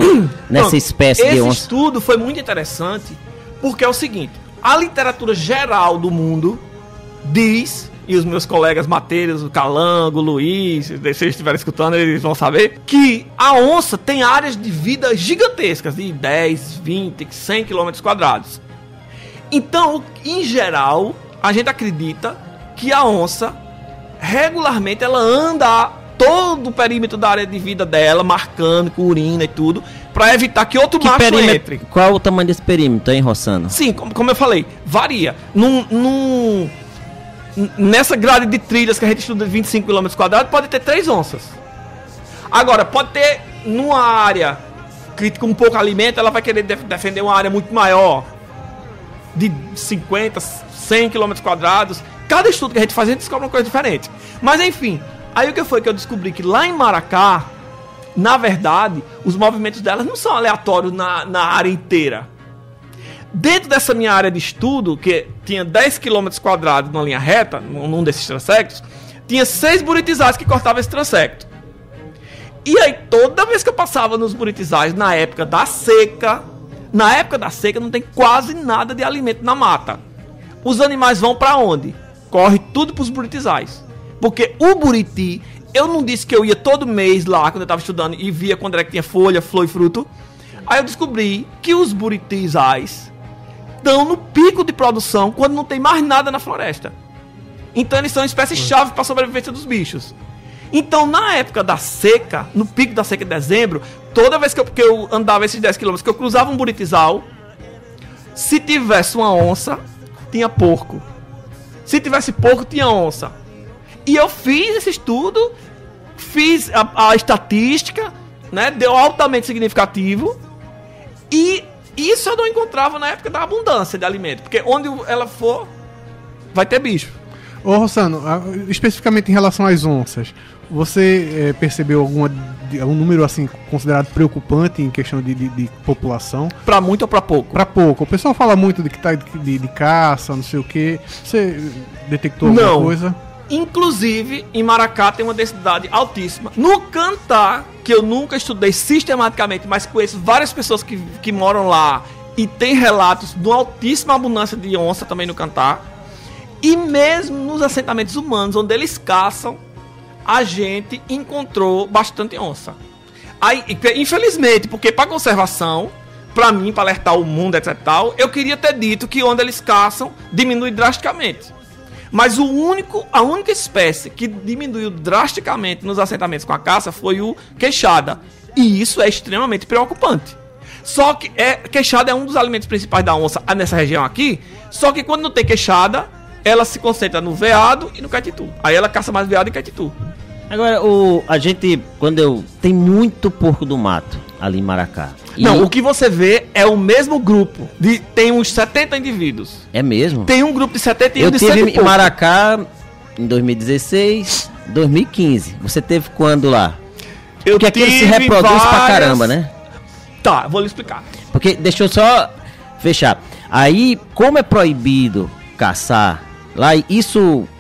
nessa espécie de onça? Esse estudo foi muito interessante porque é o seguinte: a literatura geral do mundo diz... e os meus colegas Mateiros, o Calango, o Luiz, se eles estiverem escutando, eles vão saber que a onça tem áreas de vida gigantescas, de 10, 20, 100 km². Então, em geral, a gente acredita que a onça, regularmente, ela anda todo o perímetro da área de vida dela, marcando com urina e tudo, para evitar que outro macho entre. Qual é o tamanho desse perímetro, hein, Rossano? Sim, como eu falei, varia. Nessa grade de trilhas que a gente estuda de 25 km², pode ter 3 onças. Agora, pode ter numa área que com pouco alimento, ela vai querer defender uma área muito maior, de 50, 100 km². Cada estudo que a gente faz, a gente descobre uma coisa diferente. Mas enfim, aí o que foi que eu descobri? Que lá em Maracá, na verdade, os movimentos delas não são aleatórios na área inteira. Dentro dessa minha área de estudo, que tinha 10 km² numa linha reta, num desses transectos, tinha 6 buritizais que cortavam esse transecto. E aí, toda vez que eu passava nos buritizais, na época da seca não tem quase nada de alimento na mata. Os animais vão para onde? Corre tudo para os buritizais. Porque o buriti, eu não disse que eu ia todo mês lá, quando eu estava estudando, e via quando era que tinha folha, flor e fruto. Aí eu descobri que os buritizais estão no pico de produção quando não tem mais nada na floresta. Então eles são espécies-chave para a sobrevivência dos bichos. Então na época da seca, no pico da seca de dezembro, toda vez que eu andava esses 10 km, que eu cruzava um buritizal, se tivesse uma onça, tinha porco. Se tivesse porco, tinha onça. E eu fiz esse estudo, fiz a estatística, né, deu altamente significativo, e isso eu não encontrava na época da abundância de alimento, porque onde ela for, vai ter bicho. Ô Rossano, especificamente em relação às onças, você percebeu algum número assim considerado preocupante em questão de população? Pra muito ou pra pouco? Pra pouco. O pessoal fala muito de que tá de caça, não sei o que. Você detectou alguma coisa? Inclusive, em Maracá tem uma densidade altíssima. No Cantá, que eu nunca estudei sistematicamente, mas conheço várias pessoas que moram lá e tem relatos de uma altíssima abundância de onça também no Cantá. E mesmo nos assentamentos humanos, onde eles caçam, a gente encontrou bastante onça. Aí, infelizmente, porque para conservação, para mim, para alertar o mundo, etc. tal, eu queria ter dito que onde eles caçam diminui drasticamente. Mas a única espécie que diminuiu drasticamente nos assentamentos com a caça foi o queixada. E isso é extremamente preocupante. Só que queixada é um dos alimentos principais da onça nessa região aqui. Só que quando não tem queixada, ela se concentra no veado e no caititu. Aí ela caça mais veado e caititu. Agora, a gente, tem muito porco do mato ali em Maracá. Não, o que você vê é o mesmo grupo. Tem uns 70 indivíduos. É mesmo? Tem um grupo de 71 de 100 Eu tive em Maracá em 2016, 2015. Você teve quando lá? Porque aqui ele se reproduz pra caramba, né? Tá, vou lhe explicar. Porque, deixa eu só fechar. Aí, como é proibido caçar lá,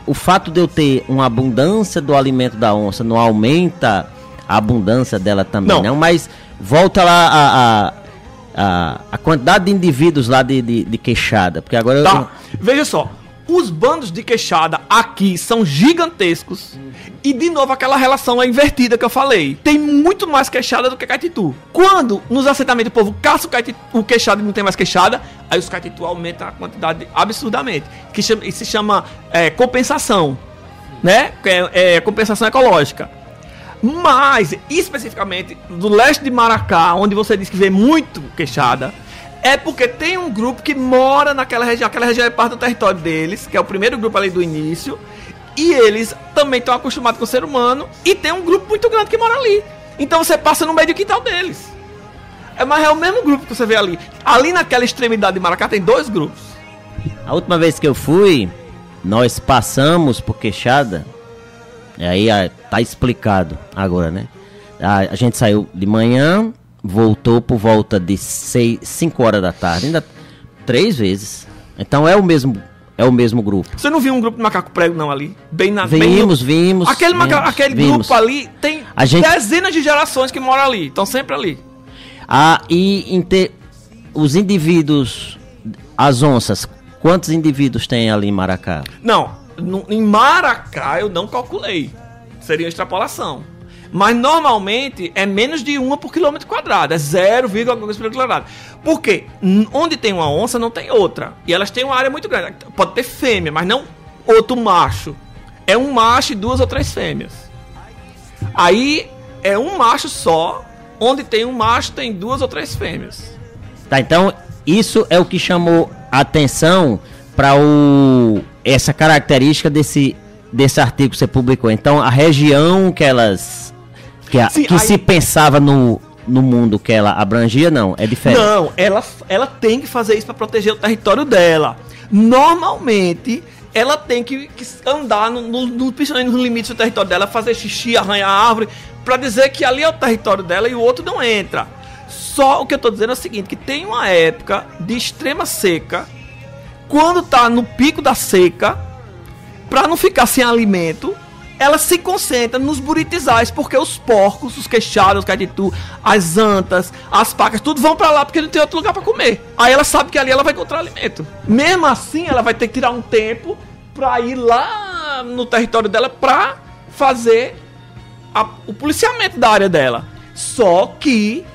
o fato de eu ter uma abundância do alimento da onça não aumenta a abundância dela também, não? Mas volta lá a quantidade de indivíduos lá de queixada. Porque agora Veja só, os bandos de queixada aqui são gigantescos. E de novo aquela relação é invertida que eu falei. Tem muito mais queixada do que caititu. Quando nos assentamentos o povo caça o queixada e não tem mais queixada, aí os caititu aumentam a quantidade absurdamente. Isso se chama compensação, né? Compensação ecológica. Mas, especificamente, do leste de Maracá, onde você diz que vê muito queixada, é porque tem um grupo que mora naquela região. Aquela região é parte do território deles, que é o primeiro grupo ali do início. E eles também estão acostumados com o ser humano. E tem um grupo muito grande que mora ali. Então você passa no meio do quintal deles. Mas é o mesmo grupo que você vê ali. Ali naquela extremidade de Maracá tem 2 grupos. A última vez que eu fui, nós passamos por queixada. E aí tá explicado agora, né? A gente saiu de manhã, voltou por volta de 5 horas da tarde. Ainda 3 vezes. Então é o mesmo grupo. Você não viu um grupo de macaco prego não ali? Vimos. Aquele grupo ali tem dezenas de gerações que moram ali. Estão sempre ali. Os indivíduos, as onças, quantos indivíduos tem ali em Maracá? Não, em Maracá eu não calculei. Seria uma extrapolação. Mas normalmente é menos de 1 por quilômetro quadrado. É 0, alguma coisa por quilômetro quadrado. Por quê? Onde tem uma onça não tem outra. E elas têm uma área muito grande. Pode ter fêmea, mas não outro macho. É um macho e 2 ou 3 fêmeas. Aí é um macho só. Onde tem um macho tem 2 ou 3 fêmeas. Tá, então isso é o que chamou a atenção para essa característica desse artigo que você publicou. Então a região que se pensava no mundo que ela abrangia, não, é diferente. Não, ela tem que fazer isso para proteger o território dela. Normalmente, ela tem que andar principalmente nos limites do território dela, fazer xixi, arranhar a árvore, para dizer que ali é o território dela e o outro não entra. Só o que eu tô dizendo é o seguinte, que tem uma época de extrema seca, quando tá no pico da seca, para não ficar sem alimento, ela se concentra nos buritizais, porque os porcos, os queixados, os caititu, as antas, as pacas, tudo vão para lá porque não tem outro lugar para comer. Aí ela sabe que ali ela vai encontrar alimento. Mesmo assim, ela vai ter que tirar um tempo para ir lá no território dela para fazer o policiamento da área dela. Só que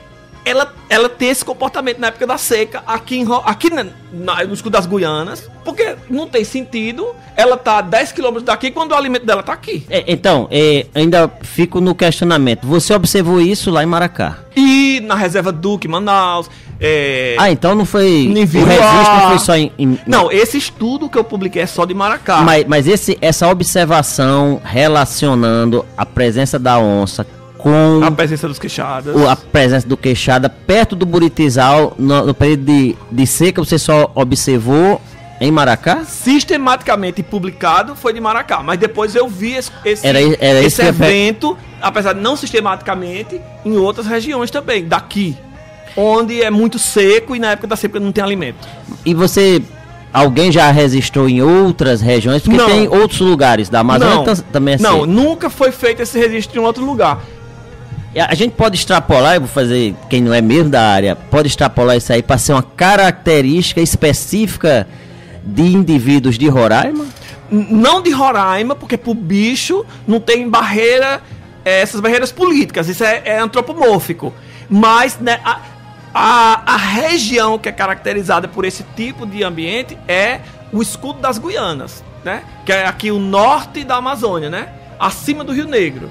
ela tem esse comportamento na época da seca aqui no escudo das Guianas, porque não tem sentido ela tá 10 km daqui quando o alimento dela tá aqui. Então, ainda fico no questionamento. Você observou isso lá em Maracá? E na reserva Duque, Manaus. Então não foi... O registro não foi só Não, esse estudo que eu publiquei é só de Maracá. Mas essa observação relacionando a presença da onça com a presença dos queixadas. A presença do queixada perto do buritizal no período de seca, você só observou em Maracá? Sistematicamente publicado foi de Maracá, mas depois eu vi esse evento, apesar de não sistematicamente, em outras regiões também, daqui, onde é muito seco e na época da seca não tem alimento. E alguém já registrou em outras regiões? Porque tem outros lugares da Amazônia também assim. Não, nunca foi feito esse registro em outro lugar. A gente pode extrapolar, eu vou fazer, quem não é mesmo da área, pode extrapolar isso aí para ser uma característica específica de indivíduos de Roraima? Não de Roraima, porque pro bicho não tem barreira, essas barreiras políticas, isso é antropomórfico. Mas, né, a região que é caracterizada por esse tipo de ambiente é o escudo das Guianas, né? Que é aqui o norte da Amazônia, né? Acima do Rio Negro.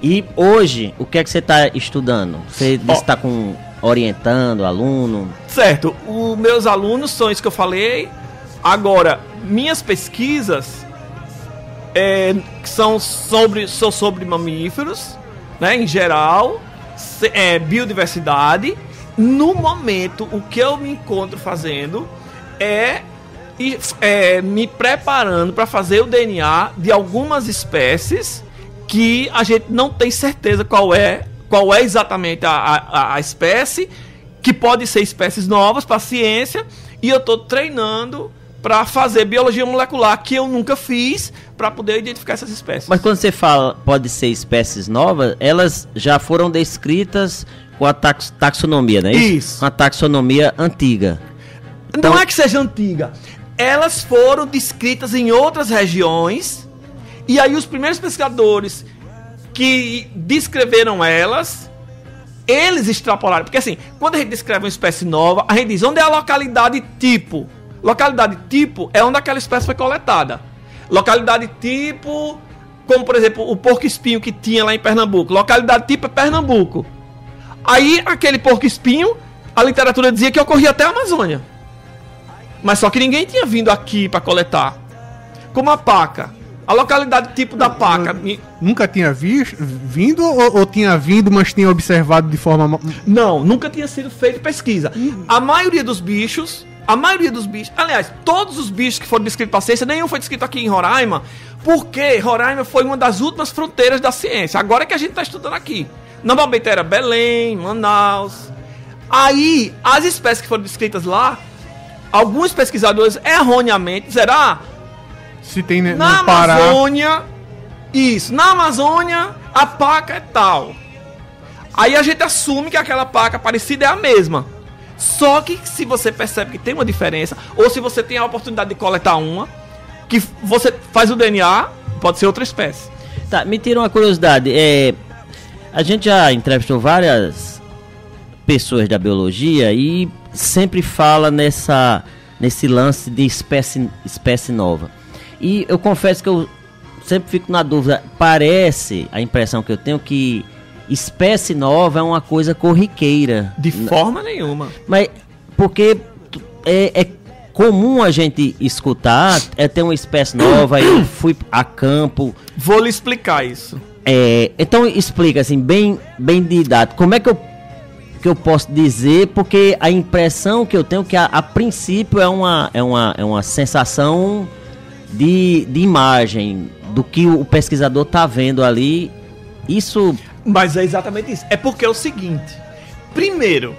E hoje, o que é que você está estudando? Você está orientando aluno? Certo, os meus alunos são isso que eu falei. Agora, minhas pesquisas são sobre mamíferos, né, em geral, biodiversidade. No momento, o que eu me encontro fazendo é me preparando para fazer o DNA de algumas espécies que a gente não tem certeza qual é exatamente a espécie, que pode ser espécies novas para a ciência, e eu estou treinando para fazer biologia molecular, que eu nunca fiz, para poder identificar essas espécies. Mas quando você fala pode ser espécies novas, elas já foram descritas com a taxonomia, não é isso? Isso. Com a taxonomia antiga. Então, não é que seja antiga. Elas foram descritas em outras regiões, e aí os primeiros pesquisadores que descreveram elas, eles extrapolaram. Porque assim, quando a gente descreve uma espécie nova, a gente diz onde é a localidade tipo. Localidade tipo é onde aquela espécie foi coletada. Localidade tipo, como por exemplo o porco-espinho que tinha lá em Pernambuco. Localidade tipo é Pernambuco. Aí aquele porco-espinho, a literatura dizia que ocorria até a Amazônia. Mas só que ninguém tinha vindo aqui para coletar. Como a paca. A localidade tipo da paca. Nunca tinha vindo ou tinha vindo, mas tinha observado de forma... Não, nunca tinha sido feita pesquisa. A maioria dos bichos, aliás, todos os bichos que foram descritos para a ciência, nenhum foi descrito aqui em Roraima, porque Roraima foi uma das últimas fronteiras da ciência. Agora é que a gente está estudando aqui. Normalmente era Belém, Manaus. Aí, as espécies que foram descritas lá, alguns pesquisadores erroneamente disseram, se tem na Amazônia, isso, na Amazônia a paca é tal. Aí a gente assume que aquela paca parecida é a mesma. Só que se você percebe que tem uma diferença, ou se você tem a oportunidade de coletar uma, que você faz o DNA, pode ser outra espécie. Tá, me tira uma curiosidade. A gente já entrevistou várias pessoas da biologia e sempre fala nesse lance de espécie nova. E eu confesso que eu sempre fico na dúvida. Parece, a impressão que eu tenho, que espécie nova é uma coisa corriqueira. De forma nenhuma. Mas porque é comum a gente escutar, ter uma espécie nova. Eu fui a campo. Vou lhe explicar isso. Então explica assim, bem didático. Como é que eu posso dizer? Porque a impressão que eu tenho que a princípio é uma sensação de imagem do que o pesquisador está vendo ali. Isso... Mas é exatamente isso. É porque é o seguinte. Primeiro,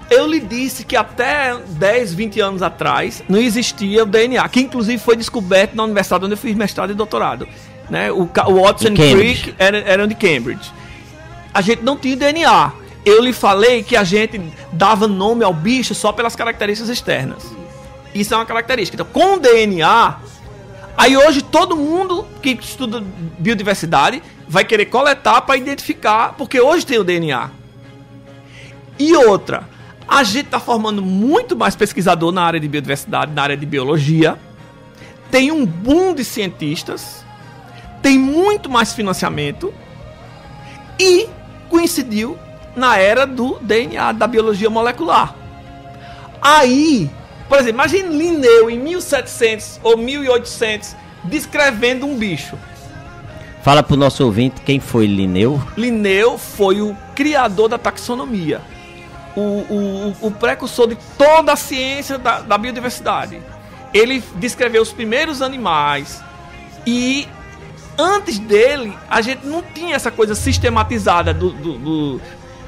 eu lhe disse que até 10, 20 anos atrás não existia o DNA, que inclusive foi descoberto na universidade onde eu fiz mestrado e doutorado, né? O Watson e Crick eram de Cambridge. A gente não tinha DNA. Eu lhe falei que a gente dava nome ao bicho só pelas características externas. Isso é uma característica. Então, com o DNA, aí hoje todo mundo que estuda biodiversidade vai querer coletar para identificar, porque hoje tem o DNA. E outra, a gente está formando muito mais pesquisador na área de biodiversidade, na área de biologia. Tem um boom de cientistas, tem muito mais financiamento e coincidiu na era do DNA, da biologia molecular. Aí, por exemplo, imagine Linneu em 1700 ou 1800 descrevendo um bicho. Fala pro nosso ouvinte quem foi Linneu. Linneu foi o criador da taxonomia, o precursor de toda a ciência da biodiversidade. Ele descreveu os primeiros animais e antes dele a gente não tinha essa coisa sistematizada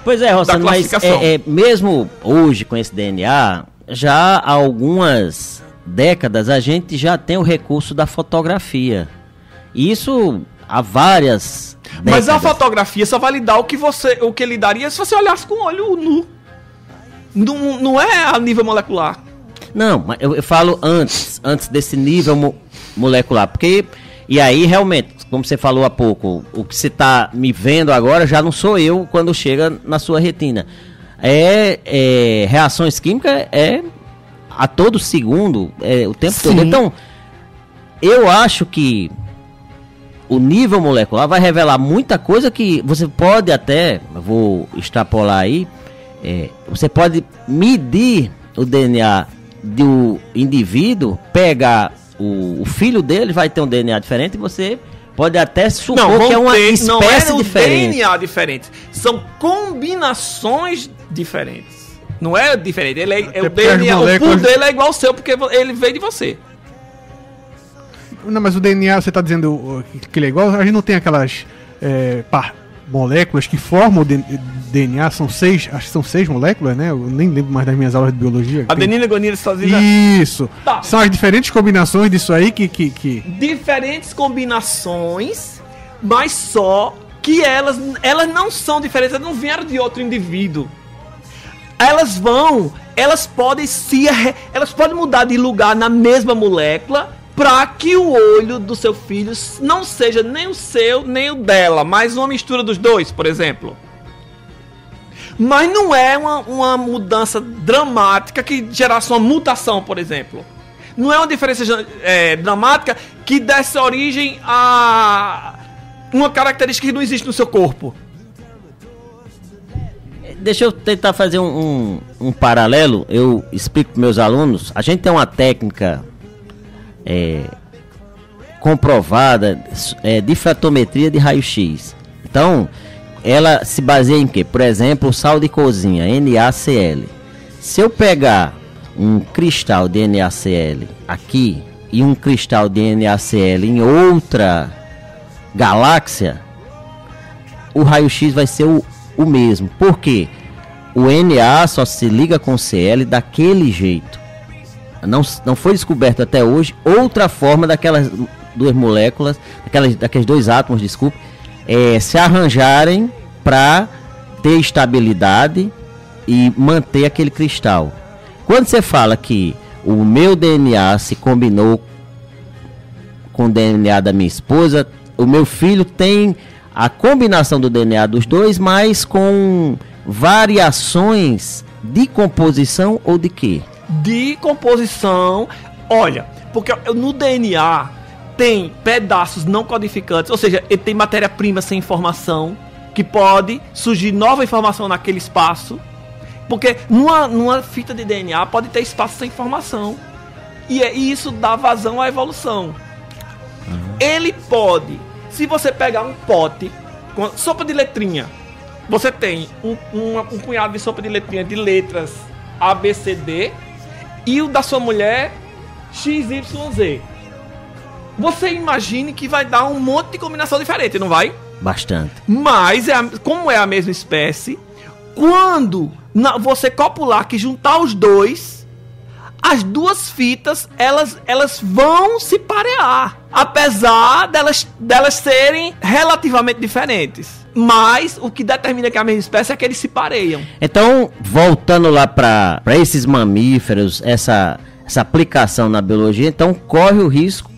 Pois é, Rossano, mas mesmo hoje com esse DNA, já há algumas décadas a gente já tem o recurso da fotografia. Isso há várias décadas. Mas a fotografia só vai lhe dar o que ele daria se você olhasse com o olho nu. Não é a nível molecular. Não, mas eu falo antes desse nível molecular, porque, e aí realmente, como você falou há pouco, o que você está me vendo agora já não sou eu quando chega na sua retina. Reações químicas a todo segundo, o tempo Sim. todo. Então, eu acho que o nível molecular vai revelar muita coisa que você pode até, vou extrapolar aí, você pode medir o DNA do indivíduo, pegar o filho dele, vai ter um DNA diferente, e você pode até supor que é uma espécie diferente. DNA diferente, são combinações diferentes. Não é diferente, o DNA, o pool dele é igual ao seu, porque ele veio de você. Não, mas o DNA, você está dizendo que ele é igual, a gente não tem aquelas moléculas que formam o DNA, acho que são 6 moléculas, né? Eu nem lembro mais das minhas aulas de biologia. Adenina, guanina, citosina. Isso. Tá. São as diferentes combinações disso aí que... Diferentes combinações, mas só que elas não são diferentes, elas não vieram de outro indivíduo. Elas podem mudar de lugar na mesma molécula, para que o olho do seu filho não seja nem o seu, nem o dela, mas uma mistura dos dois, por exemplo. Mas não é uma mudança dramática que gerasse uma mutação, por exemplo. Não é uma diferença dramática que desse origem a uma característica que não existe no seu corpo. Deixa eu tentar fazer um paralelo. Eu explico para meus alunos. A gente tem uma técnica comprovada, difratometria de raio-x. Então, ela se baseia em quê? Por exemplo, o sal de cozinha, NaCl. Se eu pegar um cristal de NaCl aqui e um cristal de NaCl em outra galáxia, o raio-x vai ser o mesmo. Por quê? O Na só se liga com o Cl daquele jeito. Não foi descoberto até hoje outra forma daquelas duas moléculas, daqueles dois átomos, desculpe, se arranjarem para ter estabilidade e manter aquele cristal. Quando você fala que o meu DNA se combinou com o DNA da minha esposa, o meu filho tem a combinação do DNA dos dois, mas com variações de composição ou de quê? De composição, olha, porque no DNA tem pedaços não codificantes, ou seja, ele tem matéria-prima sem informação, que pode surgir nova informação naquele espaço, porque numa fita de DNA pode ter espaço sem informação, e isso dá vazão à evolução. Ele pode, se você pegar um pote com sopa de letrinha, você tem um punhado de sopa de letrinha de letras A, B, C, D, e o da sua mulher XYZ. Você imagine que vai dar um monte de combinação diferente, não vai? Bastante. Mas, como é a mesma espécie, quando você copular, que juntar os dois, as duas fitas, elas vão se parear. Apesar delas serem relativamente diferentes. Mas o que determina que é a mesma espécie é que eles se pareiam. Então, voltando lá para esses mamíferos, essa aplicação na biologia, então corre o risco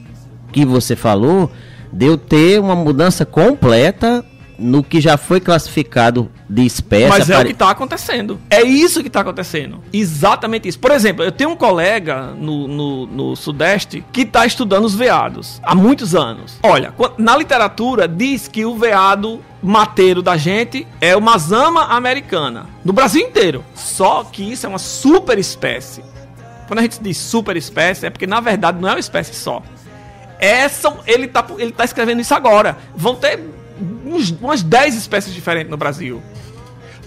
que você falou de eu ter uma mudança completa no que já foi classificado de espécie. Mas é o que está acontecendo. É isso que está acontecendo. Exatamente isso. Por exemplo, eu tenho um colega no Sudeste que está estudando os veados há muitos anos. Olha, na literatura diz que o veado mateiro da gente é uma zama americana. No Brasil inteiro. Só que isso é uma super espécie. Quando a gente diz super espécie, é porque na verdade não é uma espécie só. Ele tá escrevendo isso agora. Vão ter umas 10 espécies diferentes no Brasil.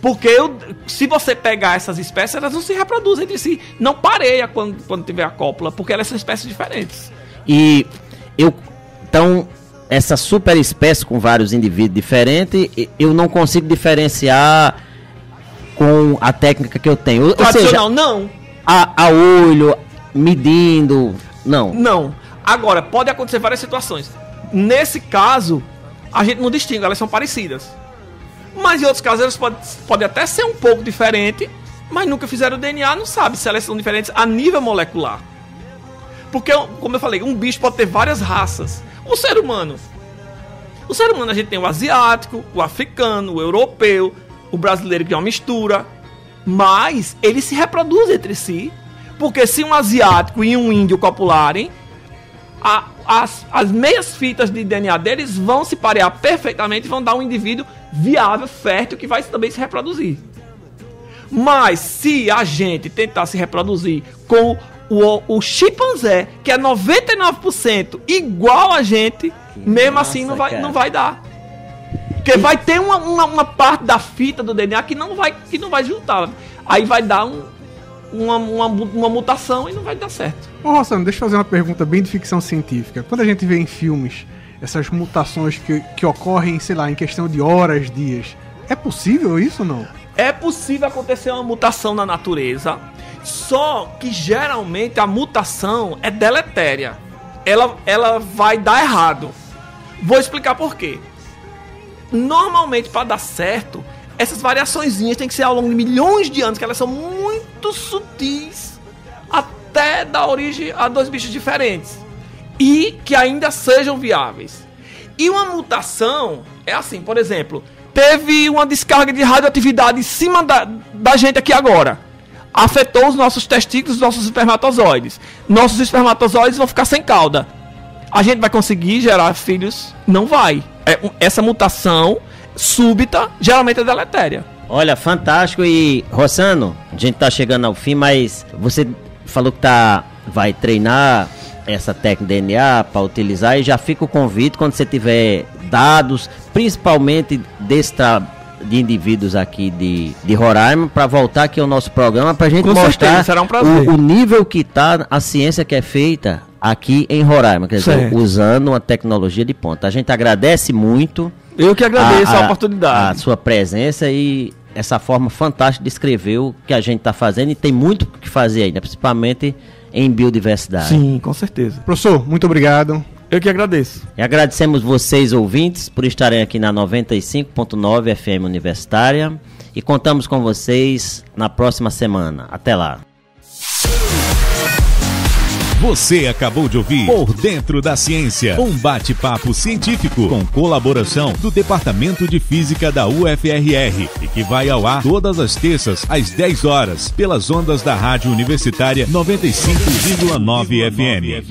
Porque se você pegar essas espécies, elas não se reproduzem entre si. Não pareia quando tiver a cópula, porque elas são espécies diferentes. Então, essa super espécie com vários indivíduos diferentes, eu não consigo diferenciar com a técnica que eu tenho. Ou seja, não. A olho, medindo, não. Não. Agora, pode acontecer várias situações. Nesse caso, a gente não distingue, elas são parecidas. Mas em outros casos, elas podem até ser um pouco diferentes, mas nunca fizeram DNA, não sabe se elas são diferentes a nível molecular. Porque, como eu falei, um bicho pode ter várias raças. O ser humano, a gente tem o asiático, o africano, o europeu, o brasileiro, que é uma mistura. Mas eles se reproduzem entre si. Porque se um asiático e um índio copularem, as meias fitas de DNA deles vão se parear perfeitamente e vão dar um indivíduo viável, fértil, que vai também se reproduzir. Mas se a gente tentar se reproduzir com o chimpanzé, que é 99% igual a gente, mesmo assim não vai dar. Porque vai ter uma parte da fita do DNA que não vai juntar. Aí vai dar uma mutação e não vai dar certo. Ô Rossano, deixa eu fazer uma pergunta bem de ficção científica. Quando a gente vê em filmes essas mutações que ocorrem, sei lá, em questão de horas, dias, é possível isso ou não? É possível acontecer uma mutação na natureza, só que geralmente a mutação é deletéria. Ela vai dar errado. Vou explicar por quê. Normalmente, para dar certo, essas variaçõezinhas têm que ser ao longo de milhões de anos, que elas são muito sutis, até dar origem a dois bichos diferentes e que ainda sejam viáveis. E uma mutação é assim, por exemplo, teve uma descarga de radioatividade em cima da gente aqui agora. Afetou os nossos testículos, os nossos espermatozoides. Nossos espermatozoides vão ficar sem cauda. A gente vai conseguir gerar filhos? Não vai. Essa mutação súbita geralmente é deletéria. Olha, fantástico. E Rossano, a gente tá chegando ao fim, mas você falou que vai treinar essa técnica de DNA para utilizar, e já fica o convite quando você tiver dados, principalmente de indivíduos aqui de Roraima, para voltar aqui ao nosso programa para a gente mostrar será um prazer. O nível que tá a ciência que é feita aqui em Roraima, quer dizer, usando uma tecnologia de ponta. A gente agradece muito. Eu que agradeço a oportunidade, a sua presença e essa forma fantástica de escrever o que a gente está fazendo, e tem muito o que fazer ainda, principalmente em biodiversidade. Sim, com certeza. Professor, muito obrigado. Eu que agradeço. E agradecemos vocês, ouvintes, por estarem aqui na 95.9 FM Universitária, e contamos com vocês na próxima semana. Até lá. Você acabou de ouvir Por Dentro da Ciência, um bate-papo científico com colaboração do Departamento de Física da UFRR, e que vai ao ar todas as terças às 10 horas pelas ondas da Rádio Universitária 95,9 FM.